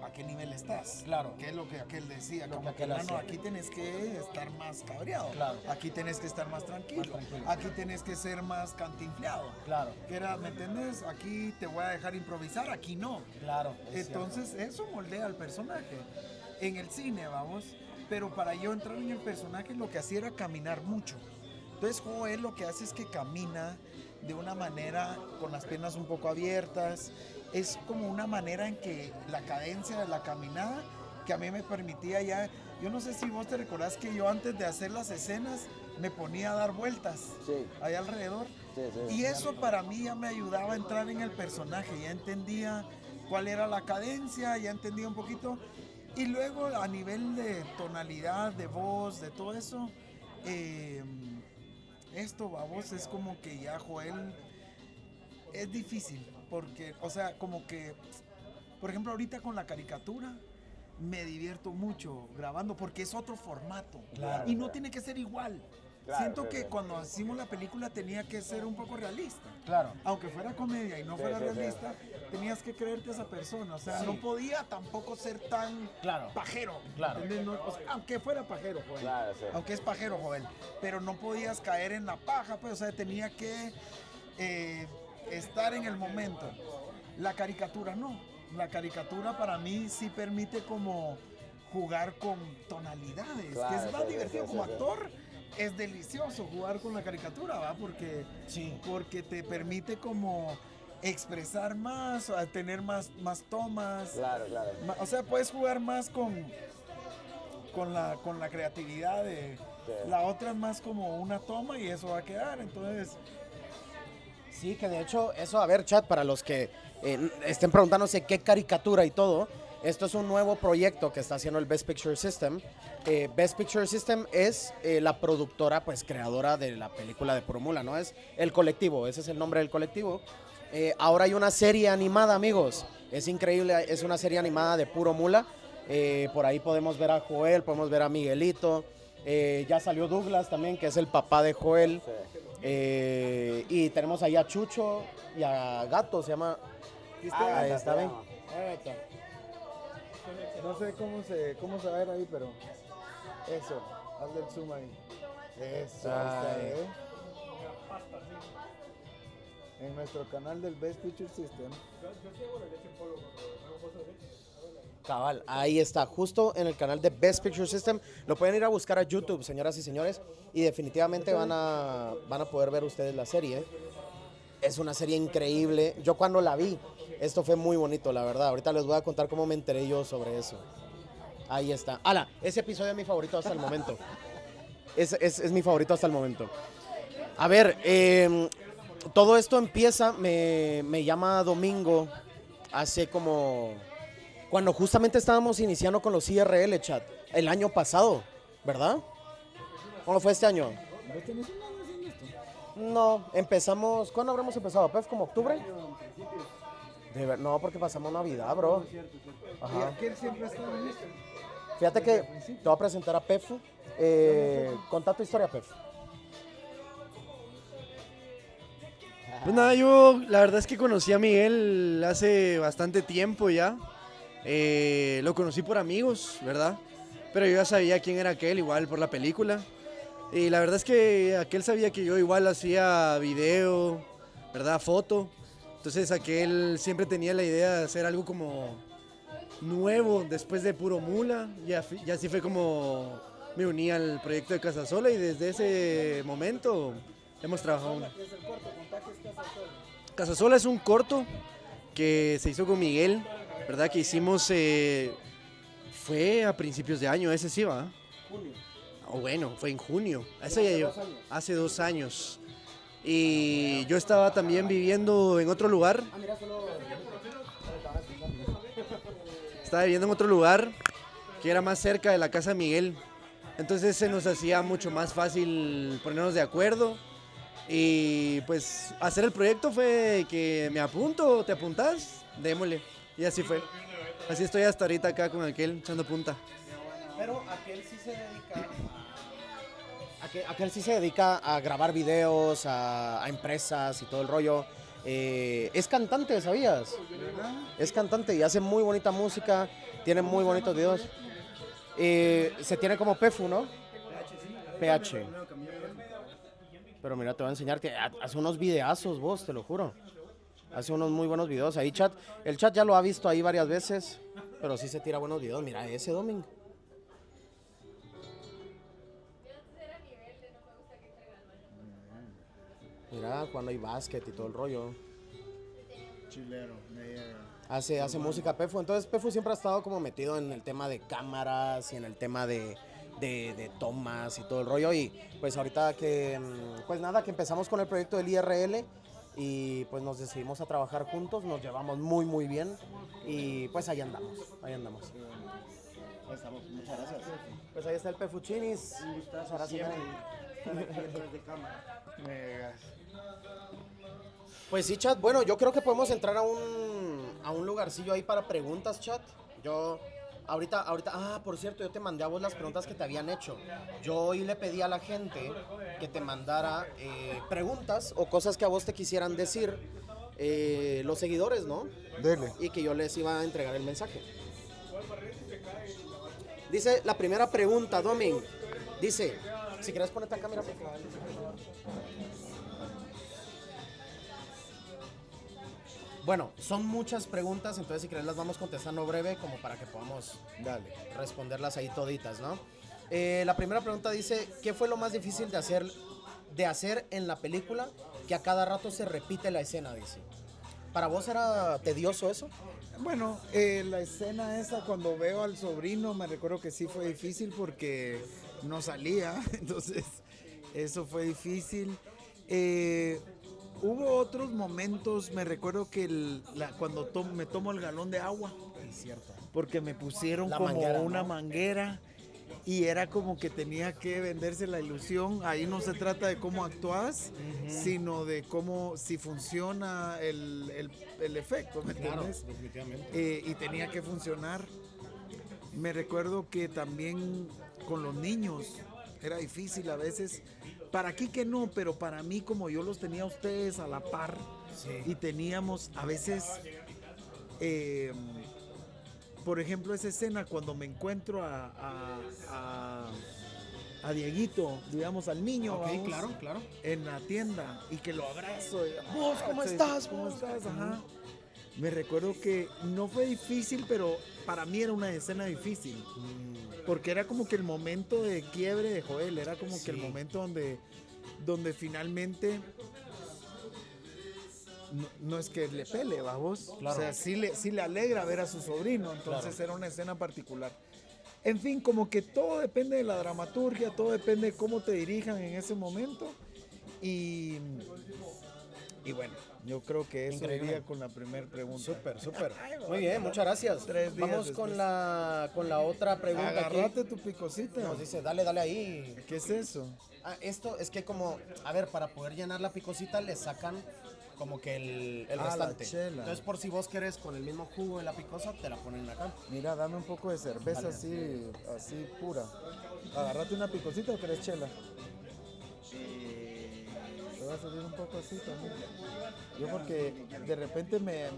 Speaker 6: a qué nivel estás.
Speaker 2: Claro.
Speaker 6: Que es lo que aquel decía,
Speaker 2: Lo
Speaker 6: como
Speaker 2: que
Speaker 6: que,
Speaker 2: aquel
Speaker 6: mano,
Speaker 2: hacía.
Speaker 6: aquí tienes que estar más cabreado.
Speaker 2: Claro.
Speaker 6: Aquí tienes que estar más tranquilo.
Speaker 2: Más tranquilo.
Speaker 6: Aquí tienes que ser más cantinfleado.
Speaker 2: Claro,
Speaker 6: Que era, ¿me entiendes? Aquí te voy a dejar improvisar, aquí no.
Speaker 2: claro. es
Speaker 6: Entonces eso moldea al personaje. En el cine, vamos. Pero para yo entrar en el personaje lo que hacía era caminar mucho. Entonces Joel lo que hace es que camina de una manera con las piernas un poco abiertas. Es como una manera en que la cadencia de la caminada que a mí me permitía ya... Yo no sé si vos te recordás que yo antes de hacer las escenas me ponía a dar vueltas
Speaker 1: Sí,
Speaker 6: ahí alrededor.
Speaker 1: sí, sí.
Speaker 6: Y eso para mí ya me ayudaba a entrar en el personaje, ya entendía cuál era la cadencia, ya entendía un poquito. Y luego a nivel de tonalidad, de voz, de todo eso, esto, vamos, es como que ya Joel es difícil, porque, o sea, como que, por ejemplo, ahorita con la caricatura, me divierto mucho grabando porque es otro formato
Speaker 2: Claro.
Speaker 6: y no tiene que ser igual.
Speaker 1: Claro,
Speaker 6: Siento
Speaker 1: sí,
Speaker 6: que
Speaker 1: sí.
Speaker 6: cuando hicimos la película tenía que ser un poco realista.
Speaker 2: Claro.
Speaker 6: Aunque fuera comedia y no
Speaker 1: Sí,
Speaker 6: fuera
Speaker 1: sí, sí.
Speaker 6: realista, tenías que creerte a esa persona. O sea,
Speaker 2: Sí.
Speaker 6: no podía tampoco ser tan
Speaker 2: Claro.
Speaker 6: pajero.
Speaker 2: Claro.
Speaker 6: ¿entendés? No, o sea, aunque fuera pajero, Joel.
Speaker 1: Claro, sí.
Speaker 6: Aunque es pajero, Joel. Pero no podías caer en la paja, pues, o sea, tenía que estar en el momento. La caricatura no. La caricatura para mí sí permite como jugar con tonalidades,
Speaker 1: Claro,
Speaker 6: que es más
Speaker 1: sí, sí,
Speaker 6: divertido
Speaker 1: sí,
Speaker 6: como
Speaker 1: sí.
Speaker 6: actor. Es delicioso jugar con la caricatura, ¿va? Porque
Speaker 2: Sí.
Speaker 6: te permite como expresar más, o tener más tomas.
Speaker 1: Claro, claro.
Speaker 6: O sea, puedes jugar más con la creatividad de...
Speaker 1: Sí.
Speaker 6: La otra es más como una toma y eso va a quedar, entonces...
Speaker 2: Sí, que de hecho, eso, a ver, chat, para los que estén preguntándose qué caricatura y todo, esto es un nuevo proyecto que está haciendo el Best Picture System. Best Picture System es la productora, pues, creadora de la película de Puro Mula, ¿no? Es el colectivo, ese es el nombre del colectivo. Ahora hay una serie animada, amigos. Es increíble, es una serie animada de Puro Mula. Por ahí podemos ver a Joel, podemos ver a Miguelito. Ya salió Douglas también, que es el papá de Joel.
Speaker 1: Sí.
Speaker 2: Y tenemos ahí a Chucho y a Gato, se llama. Ahí está, ven.
Speaker 3: No sé cómo se va a ver ahí, pero eso, hazle el zoom ahí. Eso, ahí está,
Speaker 2: Ay.
Speaker 3: ¿eh? En nuestro canal del Best Picture System.
Speaker 2: Cabal, ahí está, justo en el canal de Best Picture System. Lo pueden ir a buscar a YouTube, señoras y señores, y definitivamente van a poder ver ustedes la serie. Es una serie increíble. Yo cuando la vi, esto fue muy bonito, la verdad. Ahorita les voy a contar cómo me enteré yo sobre eso. Ahí está. ¡Hala! Ese episodio es mi favorito hasta el momento. Es mi favorito hasta el momento. A ver, todo esto empieza, me llama Domingo hace como... Cuando justamente estábamos iniciando con los IRL, chat, el año pasado, ¿verdad? ¿Cómo fue este año?
Speaker 3: ¿Vos tenés un año haciendo esto?
Speaker 2: No, empezamos, ¿cuándo habremos empezado? ¿Pef? ¿Como octubre? No, porque pasamos Navidad, bro.
Speaker 3: ¿Y
Speaker 2: Ajá.
Speaker 3: aquel siempre ha estado en esto?
Speaker 2: Fíjate que te voy a presentar a Pefu. Contá tu historia, Pef.
Speaker 7: Pues nada, yo la verdad es que conocí a Miguel hace bastante tiempo ya. Lo conocí por amigos, ¿verdad? Pero yo ya sabía quién era aquel, igual por la película. Y la verdad es que aquel sabía que yo igual hacía video, ¿verdad? Foto. Entonces aquel siempre tenía la idea de hacer algo como nuevo después de Puro Mula. Y así fue como me uní al proyecto de Casasola y desde ese momento hemos trabajado. Casasola es un corto que se hizo con Miguel, ¿verdad? Que hicimos, fue a principios de año, ese sí va. Oh, bueno, fue en junio, eso ya yo, hace 2 años. Y yo estaba también viviendo en otro lugar. Estaba viviendo en otro lugar que era más cerca de la casa de Miguel. Entonces se nos hacía mucho más fácil ponernos de acuerdo. Y pues hacer el proyecto fue que me apunto, ¿te apuntás? Démosle. Y así fue. Así estoy hasta ahorita acá con aquel echando punta.
Speaker 2: Pero aquel sí se dedica aquel sí se dedica a grabar videos, a empresas y todo el rollo. Es cantante, ¿sabías? Es cantante y hace muy bonita música, tiene muy bonitos videos. Se tiene como Pefu, ¿no? PH. Pero mira, te voy a enseñar que hace unos videazos vos, te lo juro. Hace unos muy buenos videos ahí, chat. El chat ya lo ha visto ahí varias veces, pero sí se tira buenos videos. Mira ese domingo. Mira, cuando hay básquet y todo el rollo.
Speaker 1: Chilero, me llega.
Speaker 2: Hace música Pefu. Entonces Pefu siempre ha estado como metido en el tema de cámaras y en el tema de tomas y todo el rollo. Y pues ahorita que, pues nada, que empezamos con el proyecto del IRL y pues nos decidimos a trabajar juntos, nos llevamos muy muy bien y pues ahí andamos, ahí andamos.
Speaker 1: Ahí estamos, muchas gracias.
Speaker 2: Pues ahí está el Pefuchinis. Muchas gracias. Pues sí, chat. Bueno, yo creo que podemos entrar a un lugarcillo ahí para preguntas, chat. Yo, ahorita, por cierto, yo te mandé a vos las preguntas que te habían hecho. Yo hoy le pedí a la gente que te mandara preguntas o cosas que a vos te quisieran decir los seguidores, ¿no?
Speaker 6: Dele.
Speaker 2: Y que yo les iba a entregar el mensaje. Dice la primera pregunta, Domin. Dice, si quieres ponerte a cámara, por favor. Bueno, son muchas preguntas, entonces si querés las vamos contestando breve como para que podamos responderlas ahí toditas, ¿no? La primera pregunta dice, ¿qué fue lo más difícil de hacer en la película que a cada rato se repite la escena, dice? ¿Para vos era tedioso eso?
Speaker 3: Bueno, la escena esa cuando veo al sobrino me recuerdo que sí fue difícil porque no salía, entonces eso fue difícil. Hubo otros momentos, me recuerdo que cuando me tomo el galón de agua,
Speaker 2: Es cierto.
Speaker 3: porque me pusieron
Speaker 2: La
Speaker 3: como
Speaker 2: manguera,
Speaker 3: una
Speaker 2: ¿no?
Speaker 3: manguera y era como que tenía que venderse la ilusión. Ahí no se trata de cómo actúas, sino de cómo, si funciona el efecto, ¿me
Speaker 2: Claro,
Speaker 3: entiendes?
Speaker 2: definitivamente.
Speaker 3: Y tenía que funcionar. Me recuerdo que también con los niños era difícil a veces. Para aquí que no, pero para mí como yo los tenía a ustedes a la par y teníamos a veces, por ejemplo, esa escena cuando me encuentro a Dieguito, digamos al niño,
Speaker 2: Ok,
Speaker 3: vamos,
Speaker 2: claro.
Speaker 3: en la tienda y que lo abrazo. Y,
Speaker 2: Vos, ¿cómo estás?
Speaker 3: ¿Cómo
Speaker 2: Vos?
Speaker 3: estás? Ajá. Me recuerdo que no fue difícil, pero para mí era una escena difícil. Porque era como que el momento de quiebre de Joel, era como que el momento donde finalmente no es que le pele, vamos.
Speaker 2: Claro.
Speaker 3: O sea, sí le alegra ver a su sobrino, entonces era una escena particular. En fin, como que todo depende de la dramaturgia, todo depende de cómo te dirijan en ese momento. Y bueno, yo creo que eso
Speaker 2: Increíble.
Speaker 3: iría con la primera pregunta.
Speaker 2: Súper. Muy bien, muchas gracias.
Speaker 3: 3 días
Speaker 2: Vamos
Speaker 3: después.
Speaker 2: con la otra pregunta
Speaker 3: Agárrate
Speaker 2: aquí.
Speaker 3: tu picosita.
Speaker 2: Nos dice, dale ahí.
Speaker 3: ¿Qué es eso?
Speaker 2: Esto es que como, a ver, para poder llenar la picosita le sacan como que el
Speaker 3: la
Speaker 2: restante.
Speaker 3: chela.
Speaker 2: Entonces por si vos querés con el mismo jugo de la picosa, te la ponen acá.
Speaker 3: Mira, dame un poco de cerveza
Speaker 2: Vale.
Speaker 3: así pura. Agárrate una picosita o querés chela.
Speaker 6: va a salir un poco así también. Yo porque de repente me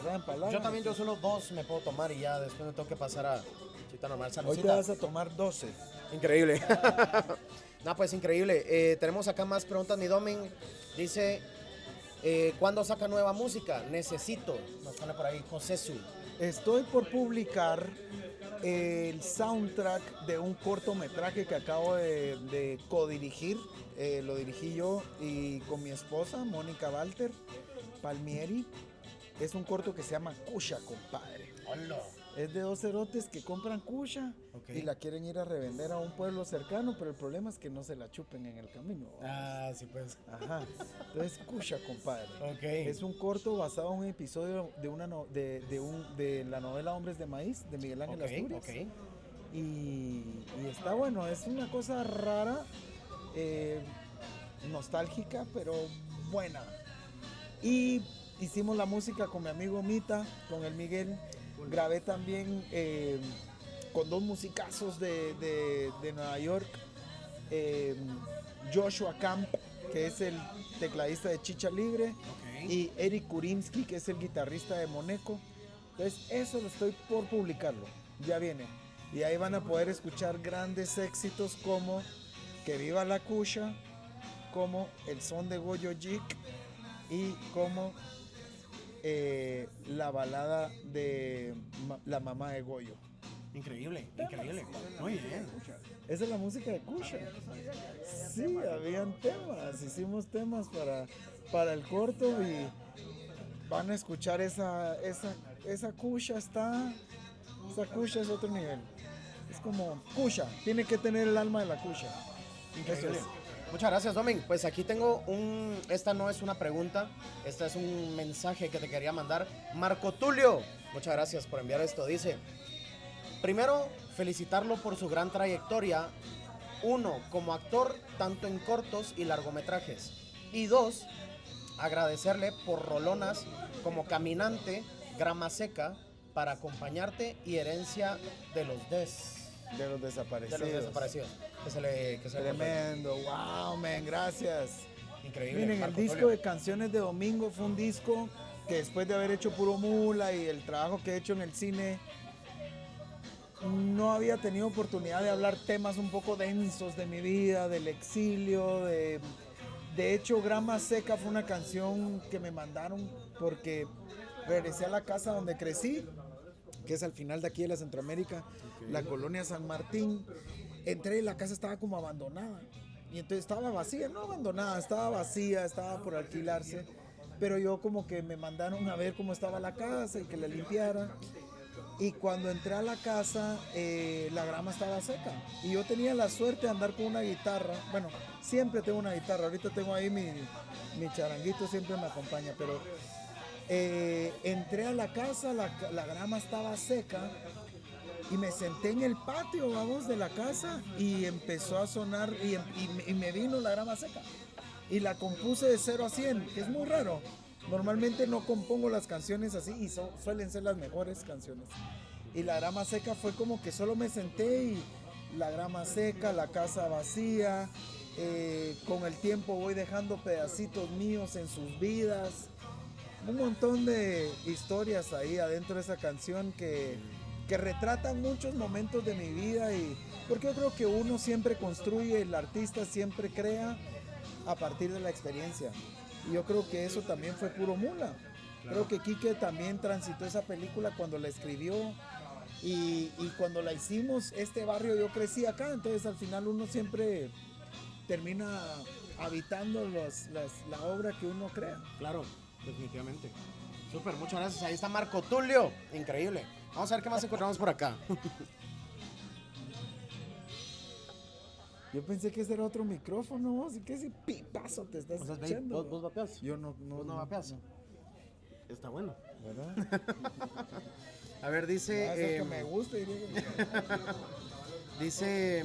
Speaker 6: da empalaga.
Speaker 2: Yo también, yo solo 2 me puedo tomar y ya después me tengo que pasar a chita normal.
Speaker 6: Hoy te
Speaker 2: Saludcita.
Speaker 6: vas a tomar 12.
Speaker 2: Increíble. No, pues increíble. Tenemos acá más preguntas, mi Domin. Dice, ¿cuándo saca nueva música? Necesito. Nos pone por ahí José Su.
Speaker 6: Estoy por publicar el soundtrack de un cortometraje que acabo de codirigir. Lo dirigí yo y con mi esposa, Mónica Walter Palmieri. Es un corto que se llama Kusha, compadre.
Speaker 2: Hola.
Speaker 6: Es de 2 cerotes que compran Kusha y la quieren ir a revender a un pueblo cercano, pero el problema es que no se la chupen en el camino.
Speaker 2: Ah, sí, pues.
Speaker 6: Ajá. Entonces, Kusha, compadre.
Speaker 2: Ok.
Speaker 6: Es un corto basado en un episodio de la novela Hombres de Maíz de Miguel Ángel Asturias.
Speaker 2: Ok.
Speaker 6: Y está bueno, es una cosa rara, nostálgica, pero buena. Y hicimos la música con mi amigo Mita, con el Miguel. Grabé también con 2 musicazos de Nueva York. Joshua Camp, que es el tecladista de Chicha Libre, y Eric Kurimsky, que es el guitarrista de Moneco. Entonces, eso lo estoy por publicarlo, ya viene. Y ahí van a poder escuchar grandes éxitos como Que Viva la Kusha, como El Son de Goyo Jik y como la balada de la mamá de Goyo.
Speaker 2: Increíble, increíble. Muy bien.
Speaker 6: Esa es la música de Kusha. Sí, habían temas, hicimos temas para el corto y van a escuchar esa Kusha esa Kusha es otro nivel. Es como Kusha, tiene que tener el alma de la Kusha.
Speaker 2: Increíble. Muchas gracias, Domin. Pues aquí tengo esta no es una pregunta, esta es un mensaje que te quería mandar. Marco Tulio, muchas gracias por enviar esto. Dice, primero, felicitarlo por su gran trayectoria. 1, como actor, tanto en cortos y largometrajes. Y 2, agradecerle por rolonas como Caminante, Grama Seca, Para Acompañarte y Herencia de los
Speaker 6: De los desaparecidos.
Speaker 2: De los desaparecidos. Que se le
Speaker 6: Tremendo, wow, man, gracias.
Speaker 2: Increíble.
Speaker 6: Miren, el
Speaker 2: Marco
Speaker 6: disco
Speaker 2: Tulio.
Speaker 6: de Canciones de Domingo fue un disco que después de haber hecho Puro Mula y el trabajo que he hecho en el cine, no había tenido oportunidad de hablar temas un poco densos de mi vida, del exilio, de hecho Grama Seca fue una canción que me mandaron porque regresé a la casa donde crecí, que es al final de aquí de la Centroamérica, la colonia San Martín. Entré y la casa estaba como abandonada. Y entonces estaba vacía, no abandonada, estaba vacía, estaba por alquilarse. Pero yo como que me mandaron a ver cómo estaba la casa y que la limpiara. Y cuando entré a la casa, la grama estaba seca. Y yo tenía la suerte de andar con una guitarra. Bueno, siempre tengo una guitarra. Ahorita tengo ahí mi charanguito, siempre me acompaña. Pero entré a la casa, la grama estaba seca. Y me senté en el patio, vamos, de la casa y empezó a sonar y me vino la grama seca. Y la compuse de 0 a 100, que es muy raro. Normalmente no compongo las canciones así y suelen ser las mejores canciones. Y la grama seca fue como que solo me senté y la grama seca, la casa vacía. Con el tiempo voy dejando pedacitos míos en sus vidas. Un montón de historias ahí adentro de esa canción que retratan muchos momentos de mi vida y porque yo creo que uno siempre construye, el artista siempre crea a partir de la experiencia y yo creo que eso también fue Puro Mula. Creo que Quique también transitó esa película cuando la escribió y cuando la hicimos, este barrio yo crecí acá, entonces al final uno siempre termina habitando la obra que uno crea.
Speaker 2: Claro, definitivamente. Súper, muchas gracias. Ahí está Marco Tulio. Increíble. Vamos a ver qué más encontramos por acá.
Speaker 6: Yo pensé que ese era otro micrófono, vos, y que ese pipazo te estás escuchando.
Speaker 2: ¿Vos vapeas?
Speaker 6: Yo no
Speaker 2: ¿Vos no vapeas? Está bueno.
Speaker 6: ¿Verdad?
Speaker 2: A ver, dice...
Speaker 6: Eso es que me gusta.
Speaker 2: Dice...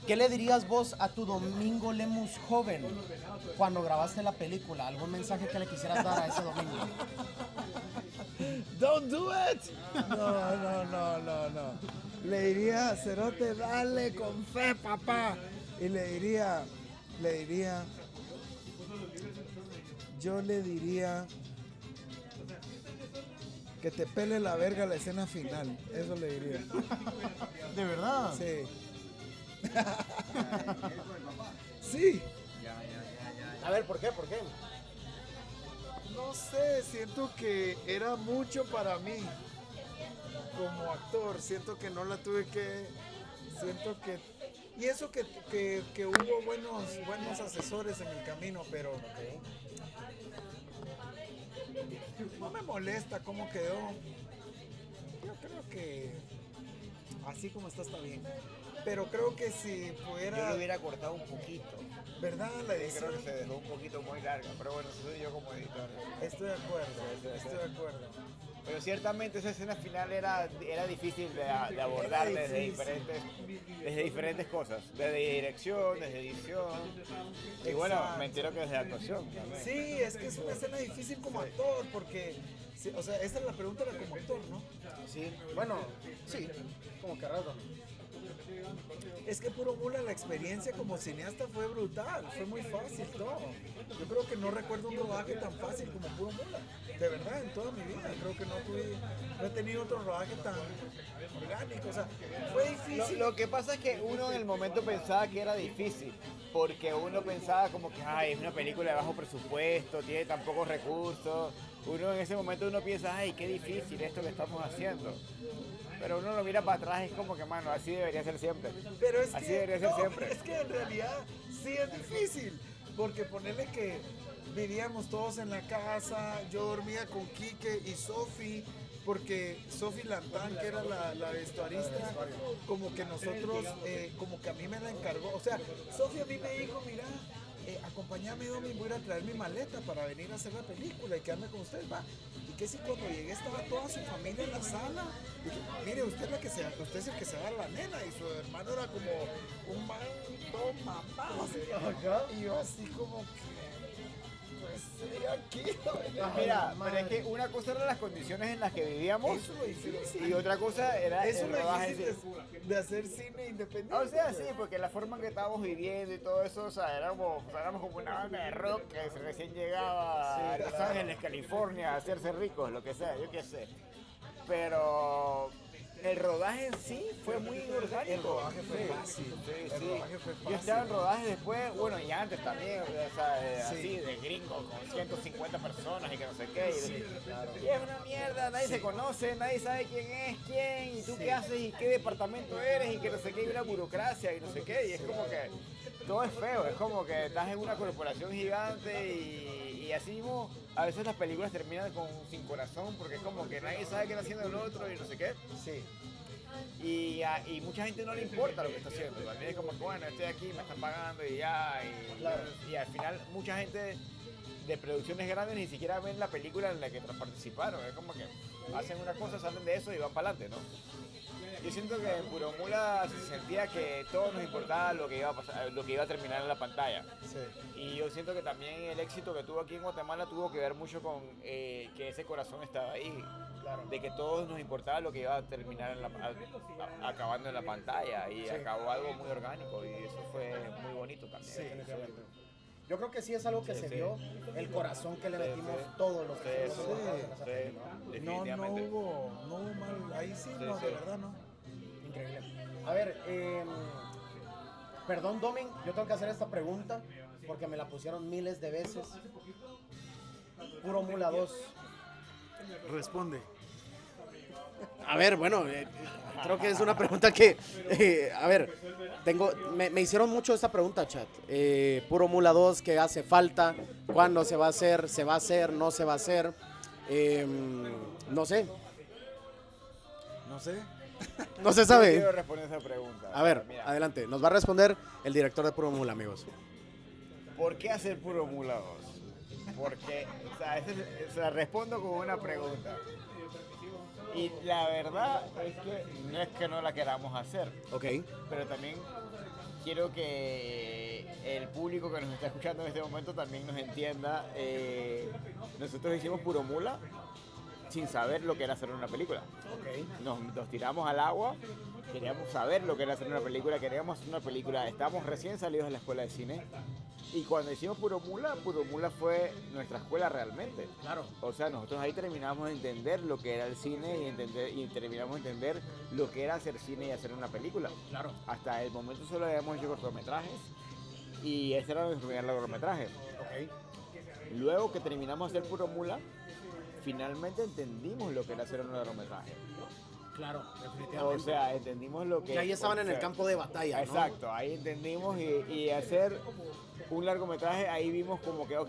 Speaker 2: ¿Qué le dirías vos a tu Domingo Lemus joven cuando grabaste la película? ¿Algún mensaje que le quisieras dar a ese Domingo?
Speaker 6: Don't do it. No. Le diría, Cerote, dale con fe, papá. Y le diría, yo le diría que te pele la verga la escena final. Eso le diría.
Speaker 2: ¿De verdad?
Speaker 6: Sí. Sí.
Speaker 2: A ver, ¿por qué? ¿Por qué?
Speaker 6: No sé, siento que era mucho para mí como actor. Siento que no la tuve que. Siento que. Y eso que hubo buenos asesores en el camino, pero. No me molesta cómo quedó. Yo creo que. Así como está bien. Pero creo que si pudiera.
Speaker 1: Yo lo hubiera cortado un poquito.
Speaker 6: ¿Verdad? La
Speaker 1: Sí,
Speaker 6: edición.
Speaker 1: creo que se dejó un poquito muy larga, pero bueno, eso soy yo como editor.
Speaker 6: Estoy de acuerdo. Estoy de acuerdo.
Speaker 1: Pero ciertamente esa escena final era difícil de abordar
Speaker 6: Era
Speaker 1: desde
Speaker 6: difícil.
Speaker 1: diferentes cosas, desde dirección, desde edición, y bueno,
Speaker 6: Exacto.
Speaker 1: me entero que desde actuación también.
Speaker 6: Sí, es que es una escena difícil como actor, porque, sí, o sea, esta es la pregunta era como actor, ¿no?
Speaker 2: Sí, bueno, sí, como que raro.
Speaker 6: Es que Puro Mula, la experiencia como cineasta fue brutal, fue muy fácil todo. Yo creo que no recuerdo un rodaje tan fácil como Puro Mula, de verdad, en toda mi vida. Creo que no he tenido otro rodaje tan orgánico, o sea, fue difícil.
Speaker 1: Lo que pasa es que uno en el momento pensaba que era difícil, porque uno pensaba como que ay, es una película de bajo presupuesto, tiene tan pocos recursos. Uno en ese momento uno piensa, ay, qué difícil esto que estamos haciendo. Pero uno lo mira para atrás y es como que, mano, así debería ser siempre.
Speaker 6: Pero es
Speaker 1: Así
Speaker 6: que,
Speaker 1: debería ser
Speaker 6: no,
Speaker 1: siempre.
Speaker 6: es que en realidad sí es difícil, porque ponerle que vivíamos todos en la casa, yo dormía con Quique y Sofi, porque Sofi Lantán, que era la vestuarista, como que nosotros, como que a mí me la encargó, o sea, Sofi a mí me dijo, mira, acompáñame, Domi, voy a ir a traer mi maleta para venir a hacer la película y quedarme con ustedes, va. Y que si cuando llegué estaba toda su familia en la sala, dije, mire, usted es el que se va a la nena, y su hermano era como un man todo mamado, así. Y yo así como que, pues estoy aquí.
Speaker 1: Mira, pero es que una cosa eran las condiciones en las que vivíamos
Speaker 6: Eso es lo difícil.
Speaker 1: y otra cosa era
Speaker 6: Eso
Speaker 1: el
Speaker 6: es lo
Speaker 1: rodaje.
Speaker 6: difícil de hacer cine independiente.
Speaker 1: O sea, sí, porque la forma en que estábamos viviendo y todo eso, o sea, éramos como una banda de rock que recién llegaba a Los Ángeles, California, a hacerse ricos, lo que sea, yo qué sé. Pero el rodaje en sí fue muy orgánico.
Speaker 6: El rodaje fue
Speaker 1: Sí,
Speaker 6: fácil.
Speaker 1: Sí,
Speaker 6: El
Speaker 1: sí.
Speaker 6: rodaje fue
Speaker 1: Yo estaba en
Speaker 6: fácil.
Speaker 1: rodaje después, bueno, y antes también, o sea,
Speaker 6: Sí.
Speaker 1: así de gringo, con 150 personas y que no sé qué.
Speaker 6: Sí, claro.
Speaker 1: Y es una mierda, nadie se conoce, nadie sabe quién es quién, y tú qué haces y qué departamento eres, y que no sé qué, y una burocracia y no sé qué, y es como que todo es feo, es como que estás en una corporación gigante y así mismo a veces las películas terminan sin corazón porque es como que nadie sabe qué está haciendo el otro y no sé qué.
Speaker 6: Sí.
Speaker 1: Y mucha gente no le importa lo que está haciendo, también es como que bueno, estoy aquí, me están pagando y ya, y al final mucha gente de producciones grandes ni siquiera ven la película en la que participaron, es como que hacen una cosa, salen de eso y van para adelante, ¿no? Yo siento que en Puro Mula se sentía que todo nos importaba lo que iba a pasar, lo que iba a terminar en la pantalla.
Speaker 6: Sí.
Speaker 1: Y yo siento que también el éxito que tuvo aquí en Guatemala tuvo que ver mucho con que ese corazón estaba ahí.
Speaker 2: Claro.
Speaker 1: De que todos nos importaba lo que iba a terminar acabando en la pantalla. Y acabó algo muy orgánico y eso fue muy bonito también.
Speaker 2: Sí, definitivamente. Yo creo que sí es algo que se
Speaker 1: sí.
Speaker 2: vio, el corazón que le
Speaker 1: Sí,
Speaker 2: metimos
Speaker 1: sí.
Speaker 2: todos los
Speaker 1: Sí,
Speaker 2: que
Speaker 1: sí,
Speaker 2: estuvimos en esa
Speaker 1: sí,
Speaker 2: peli, ¿no?
Speaker 6: No
Speaker 1: definitivamente.
Speaker 6: hubo mal, ahí sí, no,
Speaker 1: sí.
Speaker 6: de verdad no.
Speaker 2: Increíble. A ver, perdón, Domin, yo tengo que hacer esta pregunta porque me la pusieron miles de veces. Puro Mula 2.
Speaker 3: Responde.
Speaker 2: A ver, bueno, creo que es una pregunta que, a ver, me hicieron mucho esta pregunta, chat. Puro Mula 2, ¿qué hace falta? ¿Cuándo se va a hacer? ¿Se va a hacer? ¿No se va a hacer? No sé,
Speaker 6: No sé.
Speaker 2: no se
Speaker 1: Yo
Speaker 2: sabe.
Speaker 1: quiero responder esa pregunta.
Speaker 2: A ver,
Speaker 1: Mira,
Speaker 2: adelante. Nos va a responder el director de Puro Mula, amigos.
Speaker 1: ¿por qué hacer Puro Mula 2? Porque, o sea, respondo con una pregunta. Y la verdad es que no la queramos hacer,
Speaker 2: Ok.
Speaker 1: pero también quiero que el público que nos está escuchando en este momento también nos entienda. Nosotros hicimos Puro Mula sin saber lo que era hacer una película. Nos tiramos al agua, queríamos saber lo que era hacer una película, queríamos hacer una película, estábamos recién salidos de la escuela de cine Y cuando hicimos Puro Mula fue nuestra escuela realmente.
Speaker 2: Claro.
Speaker 1: O sea, nosotros ahí terminamos de entender lo que era el cine y terminamos de entender lo que era hacer cine y hacer una película.
Speaker 2: Claro.
Speaker 1: Hasta el momento solo habíamos hecho cortometrajes y ese era nuestro primer largometraje.
Speaker 2: Ok.
Speaker 1: Luego que terminamos de hacer Puro Mula, finalmente entendimos lo que era hacer un largometraje.
Speaker 2: Claro, definitivamente.
Speaker 1: O sea, entendimos lo que...
Speaker 2: Que ahí estaban en el campo de batalla, ¿no?
Speaker 1: Exacto, ahí entendimos y hacer un largometraje, ahí vimos como que, ok,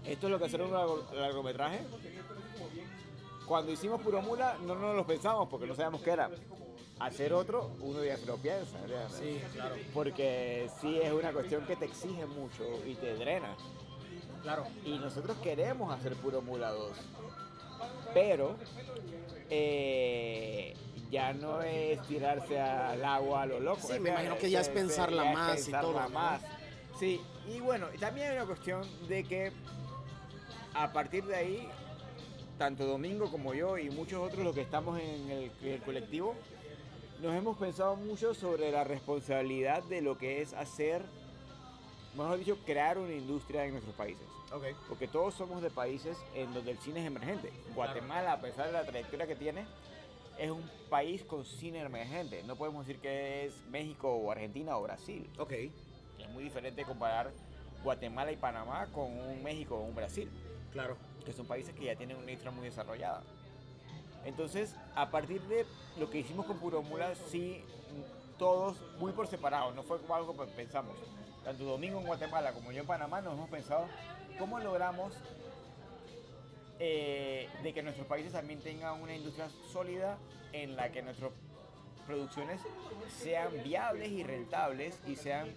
Speaker 1: esto es lo que hacer un largometraje. Cuando hicimos Puro Mula no nos lo pensamos porque no sabíamos qué era. Hacer otro, uno ya se lo piensa, ¿verdad?
Speaker 2: Sí, claro.
Speaker 1: Porque sí es una cuestión que te exige mucho y te drena.
Speaker 2: Claro.
Speaker 1: Y nosotros queremos hacer Puro Mula 2. Pero ya no es tirarse al agua a lo loco.
Speaker 2: Sí, me imagino que ya es pensarla más y todo, ¿no?
Speaker 1: Más. Sí, y bueno, y también hay una cuestión de que a partir de ahí, tanto Domingo como yo y muchos otros los que estamos en el colectivo, nos hemos pensado mucho sobre la responsabilidad de lo que es hacer, mejor dicho, crear una industria en nuestros países.
Speaker 2: Ok.
Speaker 1: Porque todos somos de países en donde el cine es emergente. Guatemala, a pesar de la trayectoria que tiene, es un país con cine emergente. No podemos decir que es México o Argentina o Brasil.
Speaker 2: Ok.
Speaker 1: Es muy diferente comparar Guatemala y Panamá con un México o un Brasil,
Speaker 2: Claro.
Speaker 1: que son países que ya tienen una industria muy desarrollada. Entonces, a partir de lo que hicimos con Puro Mula, sí, todos muy por separado, no fue como algo que pensamos. Tanto Domingo en Guatemala como yo en Panamá nos hemos pensado cómo logramos de que nuestros países también tengan una industria sólida en la que nuestras producciones sean viables y rentables y sean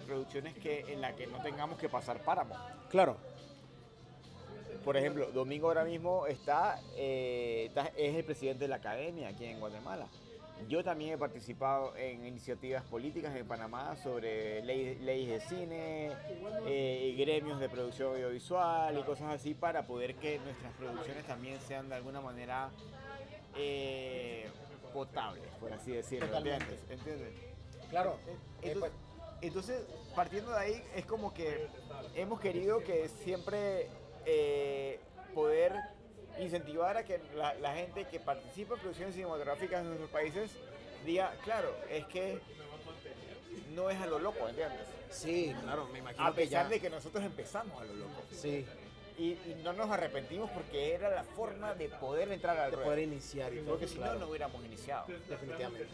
Speaker 1: producciones en las que no tengamos que pasar páramo.
Speaker 2: Claro.
Speaker 1: Por ejemplo, Domingo ahora mismo es el presidente de la academia aquí en Guatemala. Yo también he participado en iniciativas políticas en Panamá sobre leyes de cine, gremios de producción audiovisual y cosas así para poder que nuestras producciones también sean de alguna manera potables, por así decirlo.
Speaker 2: Totalmente.
Speaker 1: ¿Entiendes?
Speaker 2: Claro.
Speaker 1: Entonces, partiendo de ahí, es como que hemos querido que siempre poder incentivar a que la gente que participa en producciones cinematográficas en nuestros países diga, claro, es que no es a lo loco, ¿entiendes?
Speaker 2: Sí, claro, me imagino
Speaker 1: A
Speaker 2: que ya...
Speaker 1: pesar de que nosotros empezamos a lo loco.
Speaker 2: Sí,
Speaker 1: Y no nos arrepentimos porque era la forma de poder entrar al
Speaker 2: de
Speaker 1: ruedo.
Speaker 2: poder iniciar y todo,
Speaker 1: Porque si
Speaker 2: claro.
Speaker 1: no, no hubiéramos iniciado.
Speaker 2: Definitivamente.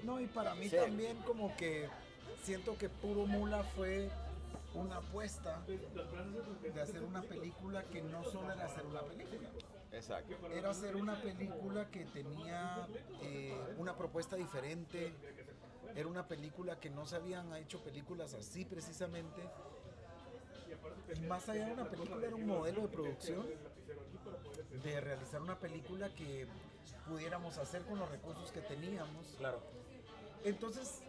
Speaker 6: No, y para mí
Speaker 1: Sí.
Speaker 6: también como que siento que Puro Mula fue una apuesta de hacer una película que no solo era hacer una película,
Speaker 1: Exacto.
Speaker 6: era hacer una película que tenía una propuesta diferente, era una película que no se habían hecho películas así precisamente, y más allá de una película era un modelo de producción, de realizar una película que pudiéramos hacer con los recursos que teníamos.
Speaker 2: Claro.
Speaker 6: Entonces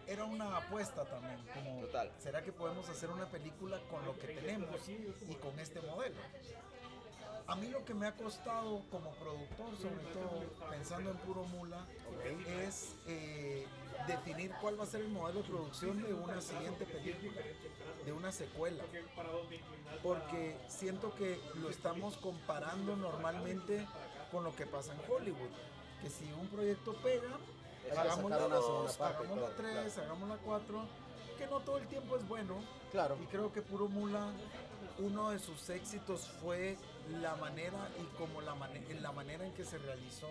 Speaker 6: era una apuesta también, como
Speaker 1: Total.
Speaker 6: ¿será que podemos hacer una película con lo que tenemos y con este modelo? A mí lo que me ha costado como productor, sobre todo pensando en Puro Mula, es definir cuál va a ser el modelo de producción de una siguiente película, de una secuela. Porque siento que lo estamos comparando normalmente con lo que pasa en Hollywood. Que si un proyecto pega, hagamos la
Speaker 2: sacar una segunda
Speaker 6: 2,
Speaker 2: parte y
Speaker 6: hagamos la
Speaker 2: todo,
Speaker 6: 3,
Speaker 2: claro.
Speaker 6: hagamos la 4, que no todo el tiempo es bueno.
Speaker 2: Claro.
Speaker 6: Y creo que Puro Mula, uno de sus éxitos fue la manera y como la manera en que se realizó.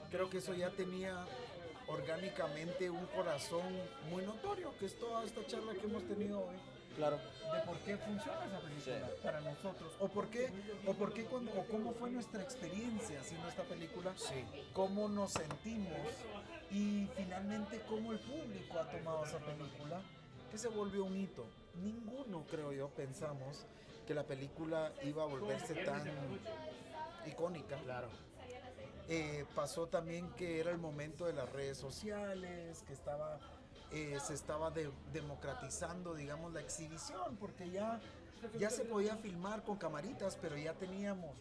Speaker 6: Creo que eso ya tenía orgánicamente un corazón muy notorio, que es toda esta charla que hemos tenido hoy.
Speaker 2: Claro.
Speaker 6: De por qué funciona esa película
Speaker 1: Sí.
Speaker 6: para nosotros, o cómo fue nuestra experiencia haciendo esta película,
Speaker 2: Sí.
Speaker 6: cómo nos sentimos y finalmente cómo el público ha tomado esa película, que se volvió un hito. Ninguno, creo yo, pensamos que la película iba a volverse tan icónica.
Speaker 2: Claro.
Speaker 6: Pasó también que era el momento de las redes sociales, que se estaba democratizando, digamos, la exhibición, porque ya se podía filmar con camaritas, pero ya teníamos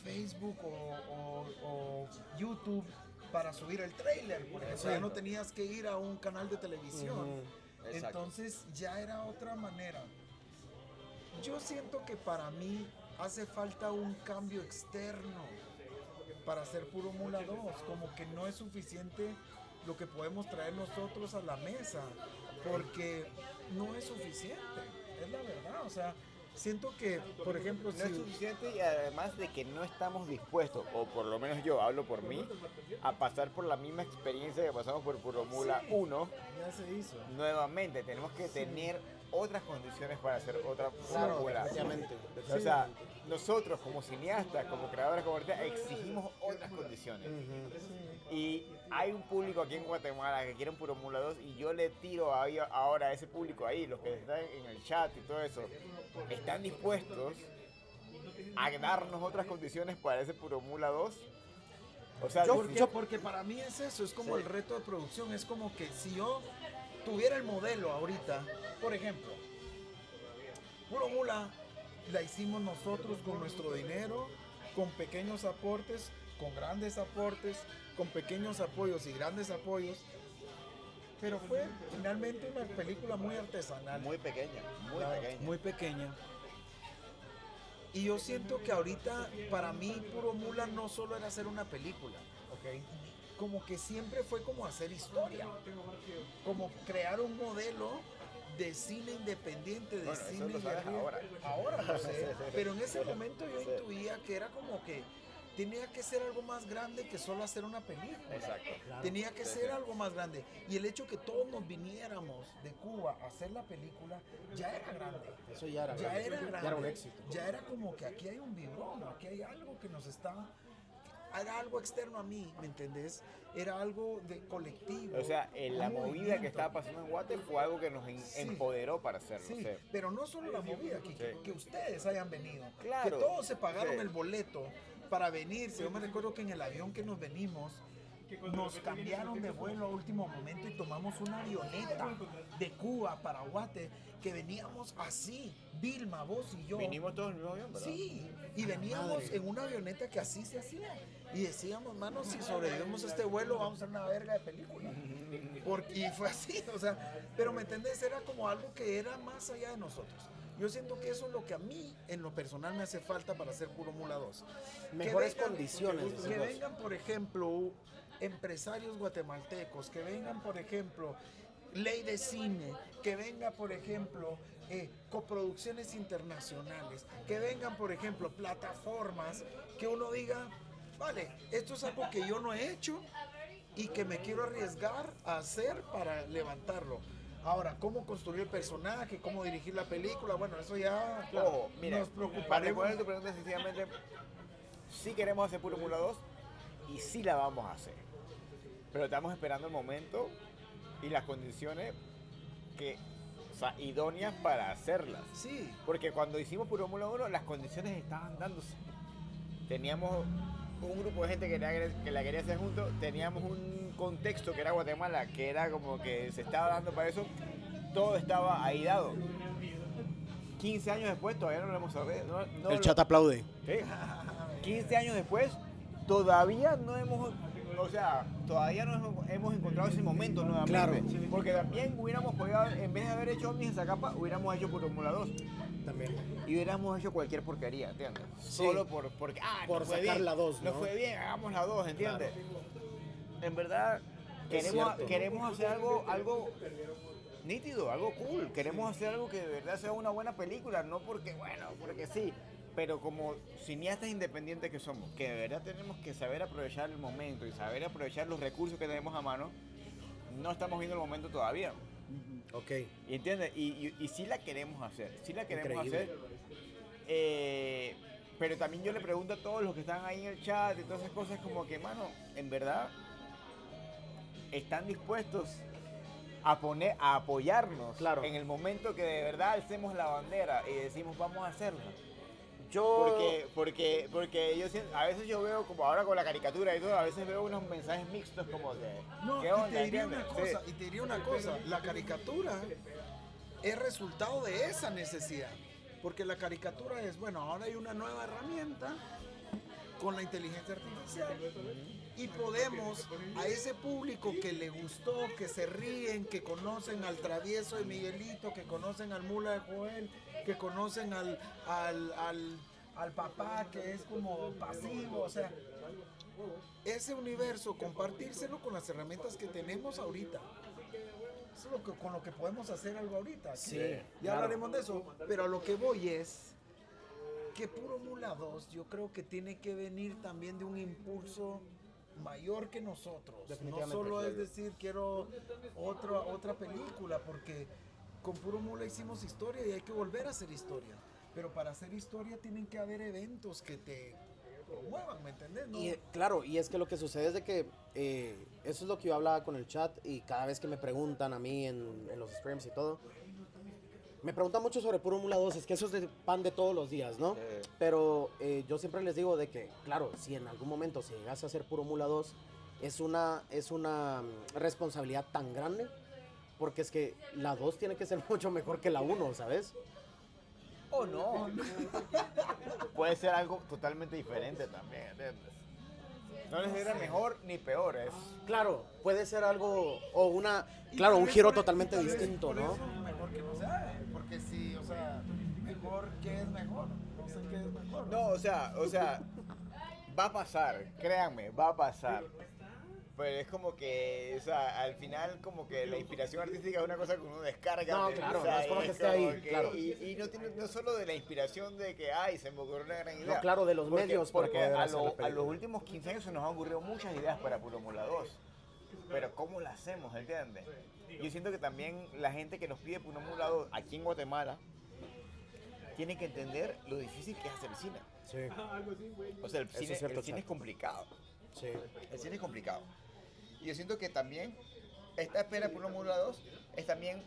Speaker 6: Facebook o YouTube para subir el tráiler, por ejemplo. Ya no tenías que ir a un canal de televisión.
Speaker 1: Exacto.
Speaker 6: Entonces ya era otra manera. Yo siento que para mí hace falta un cambio externo para hacer Puro Mula 2. Como que no es suficiente lo que podemos traer nosotros a la mesa, porque no es suficiente, es la verdad. O sea, siento que, por ejemplo,
Speaker 1: No es suficiente y además de que no estamos dispuestos, o por lo menos yo hablo por mí, a pasar por la misma experiencia que pasamos por Puro Mula
Speaker 6: Sí.
Speaker 1: 1
Speaker 6: ya se hizo.
Speaker 1: nuevamente. Tenemos que tener otras condiciones para hacer otra
Speaker 2: Claro,
Speaker 1: película.
Speaker 2: definitivamente.
Speaker 1: O sea, nosotros como cineastas, como creadores, como artistas, exigimos otras condiciones. Y hay un público aquí en Guatemala que quiere un Puro Mula 2 y yo le tiro ahí ahora a ese público ahí, los que están en el chat y todo eso, ¿están dispuestos a darnos otras condiciones para ese Puro Mula 2? O sea,
Speaker 6: Porque para mí es eso, es como
Speaker 1: Sí.
Speaker 6: el reto de producción, es como que si yo tuviera el modelo ahorita, por ejemplo, Puro Mula la hicimos nosotros con nuestro dinero, con pequeños aportes, con grandes aportes, con pequeños apoyos y grandes apoyos, pero fue finalmente una película muy artesanal.
Speaker 1: muy pequeña, muy
Speaker 6: Claro,
Speaker 1: pequeña.
Speaker 6: muy pequeña. Y yo siento que ahorita, para mí, Puro Mula no solo era hacer una película, ¿ok? Como que siempre fue como hacer historia, como crear un modelo de cine independiente, de
Speaker 1: Bueno, eso
Speaker 6: cine
Speaker 1: lo sabes
Speaker 6: guerrero.
Speaker 1: ahora.
Speaker 6: Ahora lo sé, pero en ese momento yo intuía que era como que tenía que ser algo más grande que solo hacer una película.
Speaker 1: Exacto.
Speaker 6: Tenía que ser algo más grande. Y el hecho que todos nos viniéramos de Cuba a hacer la película ya era grande.
Speaker 2: Eso ya era,
Speaker 6: Ya
Speaker 2: grande.
Speaker 6: era grande.
Speaker 2: Ya era un éxito.
Speaker 6: Ya era como que aquí hay un vibrón, aquí hay algo que nos está... Era algo externo a mí, ¿me entendés? Era algo de colectivo.
Speaker 1: O sea, la
Speaker 6: un
Speaker 1: movida
Speaker 6: movimiento.
Speaker 1: que estaba pasando en Guate fue algo que nos
Speaker 6: Sí.
Speaker 1: empoderó para hacerlo.
Speaker 6: Sí,
Speaker 1: o sea,
Speaker 6: pero no solo la movida, que ustedes hayan venido.
Speaker 1: Claro.
Speaker 6: Que todos se pagaron
Speaker 1: Sí.
Speaker 6: el boleto para venirse. Yo me recuerdo que en el avión que nos venimos, nos cambiaron de vuelo a último momento y tomamos una avioneta de Cuba para Guate, que veníamos así, Vilma, vos y yo.
Speaker 1: vinimos todos en el mismo avión, ¿verdad?
Speaker 6: Sí, y veníamos en una avioneta que así se hacía. Y decíamos, mano, si sobrevivimos a este vuelo, vamos a hacer una verga de película. Y fue así, o sea, pero ¿me entendés? Era como algo que era más allá de nosotros. Yo siento que eso es lo que a mí, en lo personal, me hace falta para hacer Puro Mula 2.
Speaker 2: Mejores condiciones, decís
Speaker 6: Que
Speaker 2: vos.
Speaker 6: vengan, por ejemplo, empresarios guatemaltecos, que vengan, por ejemplo, ley de cine, que venga, por ejemplo, coproducciones internacionales, que vengan, por ejemplo, plataformas, que uno diga, vale, esto es algo que yo no he hecho y que me quiero arriesgar a hacer para levantarlo. Ahora, cómo construir el personaje, cómo dirigir la película, bueno, eso ya
Speaker 1: Ojo, mira,
Speaker 6: nos
Speaker 1: para
Speaker 6: preocuparemos.
Speaker 1: responder tu pregunta sencillamente, sí queremos hacer Puro Mula 2 y sí la vamos a hacer. Pero estamos esperando el momento y las condiciones idóneas para hacerlas.
Speaker 6: Sí,
Speaker 1: Porque cuando hicimos Puro Mula 1, las condiciones estaban dándose. Teníamos un grupo de gente que la quería hacer juntos, teníamos un contexto que era Guatemala, que era como que se estaba dando para eso, todo estaba ahí dado. 15 años después todavía no lo hemos sabido.
Speaker 2: El chat aplaude.
Speaker 1: Sí. 15 años después todavía no hemos, o sea, todavía no hemos encontrado ese momento nuevamente.
Speaker 2: Claro.
Speaker 1: Porque también hubiéramos podido, en vez de haber hecho Ovnis en Zacapa, hubiéramos hecho Puro Mula 2.
Speaker 2: También.
Speaker 1: Y hubiéramos hecho cualquier porquería, ¿entiendes? Solo porque,
Speaker 2: Por
Speaker 1: no fue
Speaker 2: sacar
Speaker 1: bien,
Speaker 2: la 2,
Speaker 1: no
Speaker 2: ¿no?
Speaker 1: fue bien, hagamos la 2, ¿entiendes? En verdad,
Speaker 2: Es cierto.
Speaker 1: queremos hacer algo nítido, algo cool. Queremos hacer algo que de verdad sea una buena película, no porque, bueno, porque sí. Pero como cineastas independientes que somos, que de verdad tenemos que saber aprovechar el momento y saber aprovechar los recursos que tenemos a mano, no estamos viendo el momento todavía.
Speaker 2: Ok.
Speaker 1: ¿Entiendes? Y sí la queremos hacer, sí la queremos
Speaker 2: Increíble.
Speaker 1: hacer. Pero también yo le pregunto a todos los que están ahí en el chat y todas esas cosas como que, mano, en verdad, ¿están dispuestos a apoyarnos
Speaker 2: Claro.
Speaker 1: en el momento que de verdad alcemos la bandera y decimos vamos a hacerlo?
Speaker 2: Yo...
Speaker 1: Porque yo siento, a veces yo veo como ahora con la caricatura y todo, a veces veo unos mensajes mixtos como de
Speaker 6: no,
Speaker 1: ¿qué
Speaker 6: y
Speaker 1: onda?
Speaker 6: te diría
Speaker 1: ¿Entiendes?
Speaker 6: una cosa,
Speaker 1: Sí.
Speaker 6: y te diría una cosa, la caricatura es resultado de esa necesidad, porque la caricatura es, bueno, ahora hay una nueva herramienta, con la inteligencia artificial. Y podemos a ese público que le gustó, que se ríen, que conocen al travieso de Miguelito, que conocen al mula de Joel, que conocen al papá que es como pasivo, o sea, ese universo, compartírselo con las herramientas que tenemos ahorita. Eso es con lo que podemos hacer algo ahorita.
Speaker 2: Sí,
Speaker 6: Ya
Speaker 2: claro.
Speaker 6: hablaremos de eso, pero a lo que voy es que Puro Mula 2 yo creo que tiene que venir también de un impulso mayor que nosotros. No
Speaker 2: Definitivamente.
Speaker 6: solo es decir quiero otra película, porque con Puro Mula hicimos historia y hay que volver a hacer historia. Pero para hacer historia tienen que haber eventos que te promuevan, ¿me entendés? ¿No?
Speaker 2: Y claro, y es que lo que sucede es de que eso es lo que yo hablaba con el chat y cada vez que me preguntan a mí en los streams y todo, me preguntan mucho sobre Puro Mula 2, es que eso es de pan de todos los días, ¿no? Pero yo siempre les digo de que, claro, si en algún momento se llegase a hacer Puro Mula 2, es una responsabilidad tan grande, porque es que la 2 tiene que ser mucho mejor que la 1, ¿sabes?
Speaker 1: O no. Puede ser algo totalmente diferente también, ¿entiendes? No les era mejor ni peor, es...
Speaker 2: Claro, puede ser algo, o claro, un giro totalmente
Speaker 6: Tal vez
Speaker 2: distinto,
Speaker 6: por
Speaker 2: ¿no?
Speaker 6: eso mejor que no sea, porque sí, o sea, mejor, ¿qué es mejor? No sé qué es mejor.
Speaker 1: No, o sea, va a pasar, créanme, va a pasar. Pero es como que, o sea, al final como que la inspiración artística es una cosa que uno descarga.
Speaker 2: No,
Speaker 1: o
Speaker 2: claro,
Speaker 1: sea,
Speaker 2: no es como que esté
Speaker 1: como
Speaker 2: ahí, claro.
Speaker 1: Y no solo de la inspiración de que, ay, se me ocurrió una gran idea.
Speaker 2: No, claro, de los medios para
Speaker 1: porque
Speaker 2: poder
Speaker 1: a,
Speaker 2: hacer la película.
Speaker 1: a los últimos 15 años se nos han ocurrido muchas ideas para Puro Mula 2. Pero ¿cómo la hacemos, entiendes? Yo siento que también la gente que nos pide Puro Mula 2 aquí en Guatemala tiene que entender lo difícil que es hacer cine.
Speaker 2: Sí,
Speaker 1: O sea, el
Speaker 2: Eso
Speaker 1: cine,
Speaker 2: es cierto,
Speaker 1: el cine
Speaker 2: Chato.
Speaker 1: es complicado.
Speaker 2: sí.
Speaker 1: El cine es complicado. Y yo siento que también esta espera por un Mula 2 es también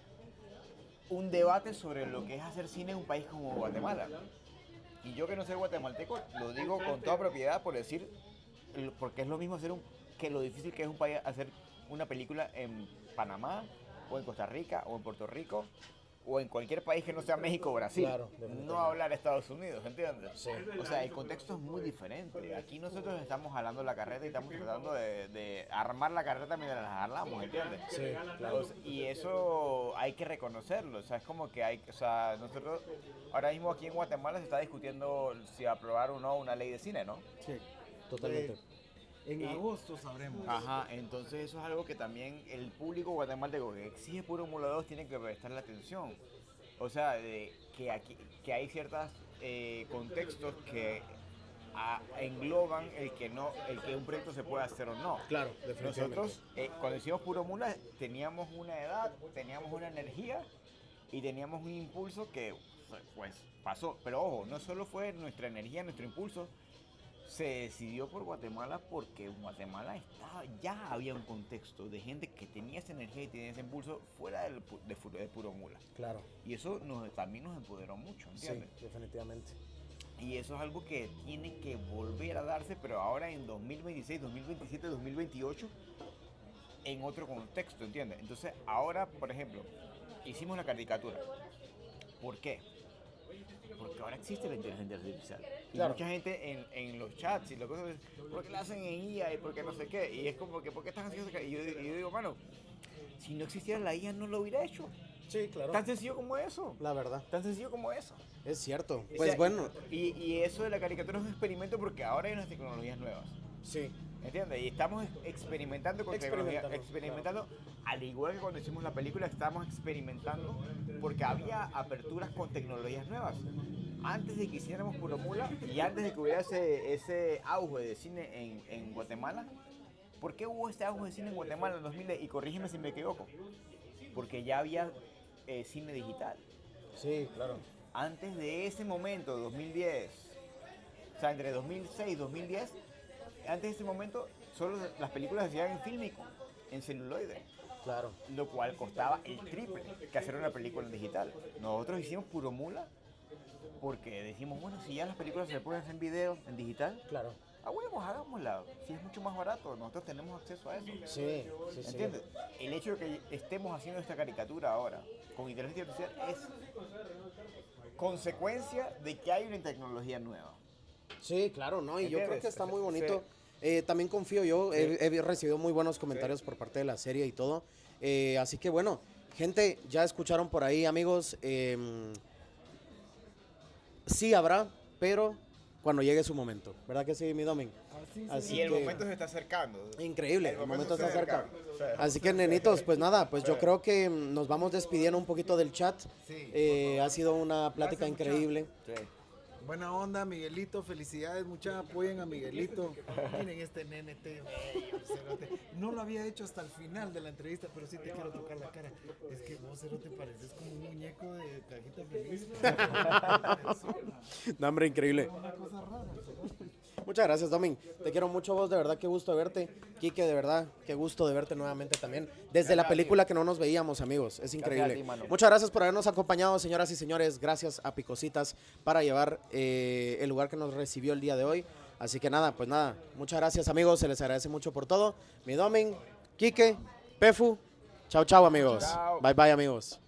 Speaker 1: un debate sobre lo que es hacer cine en un país como Guatemala. Y yo que no soy guatemalteco, lo digo con toda propiedad por decir, porque es lo mismo que lo difícil que es un país hacer una película en Panamá, o en Costa Rica, o en Puerto Rico, o en cualquier país que no sea México o Brasil.
Speaker 2: Claro, definitivamente.
Speaker 1: No hablar Estados Unidos, ¿entiendes?
Speaker 2: Sí.
Speaker 1: O sea, el contexto es muy diferente. Aquí nosotros estamos jalando la carreta y estamos tratando de armar la carreta mientras la jalamos, ¿entiendes?
Speaker 2: Sí, claro.
Speaker 1: O sea, y eso hay que reconocerlo. O sea, es como que nosotros ahora mismo aquí en Guatemala se está discutiendo si aprobar o no una ley de cine, ¿no?
Speaker 2: Sí, totalmente.
Speaker 6: En agosto sabremos.
Speaker 1: Ajá, entonces eso es algo que también el público guatemalteco que exige Puro Mula 2 tiene que prestarle atención. O sea, que hay ciertos contextos que engloban el que un proyecto se puede hacer o no.
Speaker 2: Claro, definitivamente.
Speaker 1: Nosotros, cuando hicimos Puro Mula, teníamos una edad, teníamos una energía y teníamos un impulso que pues pasó. Pero ojo, no solo fue nuestra energía, nuestro impulso, se decidió por Guatemala porque en Guatemala ya había un contexto de gente que tenía esa energía y tenía ese impulso fuera de Puro Mula.
Speaker 2: Claro,
Speaker 1: Y eso también nos empoderó mucho,
Speaker 2: sí,
Speaker 1: ¿entiendes?
Speaker 2: definitivamente.
Speaker 1: Y eso es algo que tiene que volver a darse, pero ahora en 2026, 2027, 2028, en otro contexto, ¿entiendes? Entonces, ahora, por ejemplo, hicimos la caricatura. ¿Por qué? Porque ahora existe la inteligencia artificial. Y
Speaker 2: Claro.
Speaker 1: mucha gente en los chats y las cosas, ¿por qué la hacen en IA y por qué no sé qué? Y es como que, ¿por qué están haciendo eso? Y yo digo, mano, si no existiera la IA no lo hubiera hecho.
Speaker 2: Sí, claro.
Speaker 1: Tan sencillo como eso.
Speaker 2: La verdad,
Speaker 1: Tan sencillo como eso.
Speaker 2: es cierto.
Speaker 1: O
Speaker 2: Pues
Speaker 1: sea,
Speaker 2: bueno,
Speaker 1: Y eso de la caricatura es un experimento porque ahora hay unas tecnologías nuevas.
Speaker 2: sí,
Speaker 1: ¿Entiendes? Y estamos experimentando con
Speaker 2: Experimentando,
Speaker 1: experimentando, al igual que cuando hicimos la película, estamos experimentando porque había aperturas con tecnologías nuevas. Antes de que hiciéramos Puro Mula y antes de que hubiera ese auge de cine en Guatemala, ¿por qué hubo este auge de cine en Guatemala en 2010? Y corrígeme si me equivoco, porque ya había cine digital.
Speaker 2: sí, claro.
Speaker 1: Antes de ese momento, 2010, o sea, entre 2006 y 2010, antes de ese momento, solo las películas se hacían en fílmico, en celuloide,
Speaker 2: Claro,
Speaker 1: lo cual costaba el triple que hacer una película en digital. Nosotros hicimos Puro Mula porque decimos, bueno, si ya las películas se pueden hacer en video, en digital,
Speaker 2: claro.
Speaker 1: a huevos, hagámosla. Si es mucho más barato, nosotros tenemos acceso a eso.
Speaker 2: Sí, sí, sí.
Speaker 1: ¿Entiendes? El hecho de que estemos haciendo esta caricatura ahora con inteligencia artificial es consecuencia de que hay una tecnología nueva.
Speaker 2: Sí, claro, ¿no? Y yo creo
Speaker 1: ¿Entiendes?
Speaker 2: que está muy
Speaker 1: Sí.
Speaker 2: bonito. También confío yo, he recibido muy buenos comentarios por parte de la serie y todo. Así que bueno, gente, ya escucharon por ahí, amigos. Sí habrá, pero cuando llegue su momento. ¿Verdad que sí, mi Domin? Así
Speaker 1: Y el
Speaker 2: que-
Speaker 1: momento se está acercando.
Speaker 2: Increíble, el momento está cerca.
Speaker 1: O sea,
Speaker 2: Así que, nenitos, pues nada, pues yo creo que nos vamos despidiendo un poquito del chat.
Speaker 6: Sí.
Speaker 2: Ha sido una plática
Speaker 6: Gracias,
Speaker 2: increíble.
Speaker 1: sí.
Speaker 6: Buena onda, Miguelito, felicidades, mucha apoyen a Miguelito. Miren este nene, cerote. No lo había hecho hasta el final de la entrevista, pero sí te quiero tocar la cara. Es que vos, cerote, pareces como un muñeco de cajita feliz.
Speaker 2: No, hombre, increíble.
Speaker 6: Una cosa rara, cerote.
Speaker 2: Muchas gracias, Domin. Te quiero mucho, vos, de verdad, qué gusto de verte. Quique, de verdad, qué gusto de verte nuevamente también. Desde la película que no nos veíamos, amigos. Es increíble.
Speaker 1: a ti, mano.
Speaker 2: Muchas gracias por habernos acompañado, señoras y señores. Gracias a Picositas para llevar el lugar que nos recibió el día de hoy. Así que nada, pues nada. Muchas gracias, amigos. Se les agradece mucho por todo. Mi Domin, Quique, Pefu. Chao, chao, amigos.
Speaker 1: Chao.
Speaker 2: Bye, bye, amigos.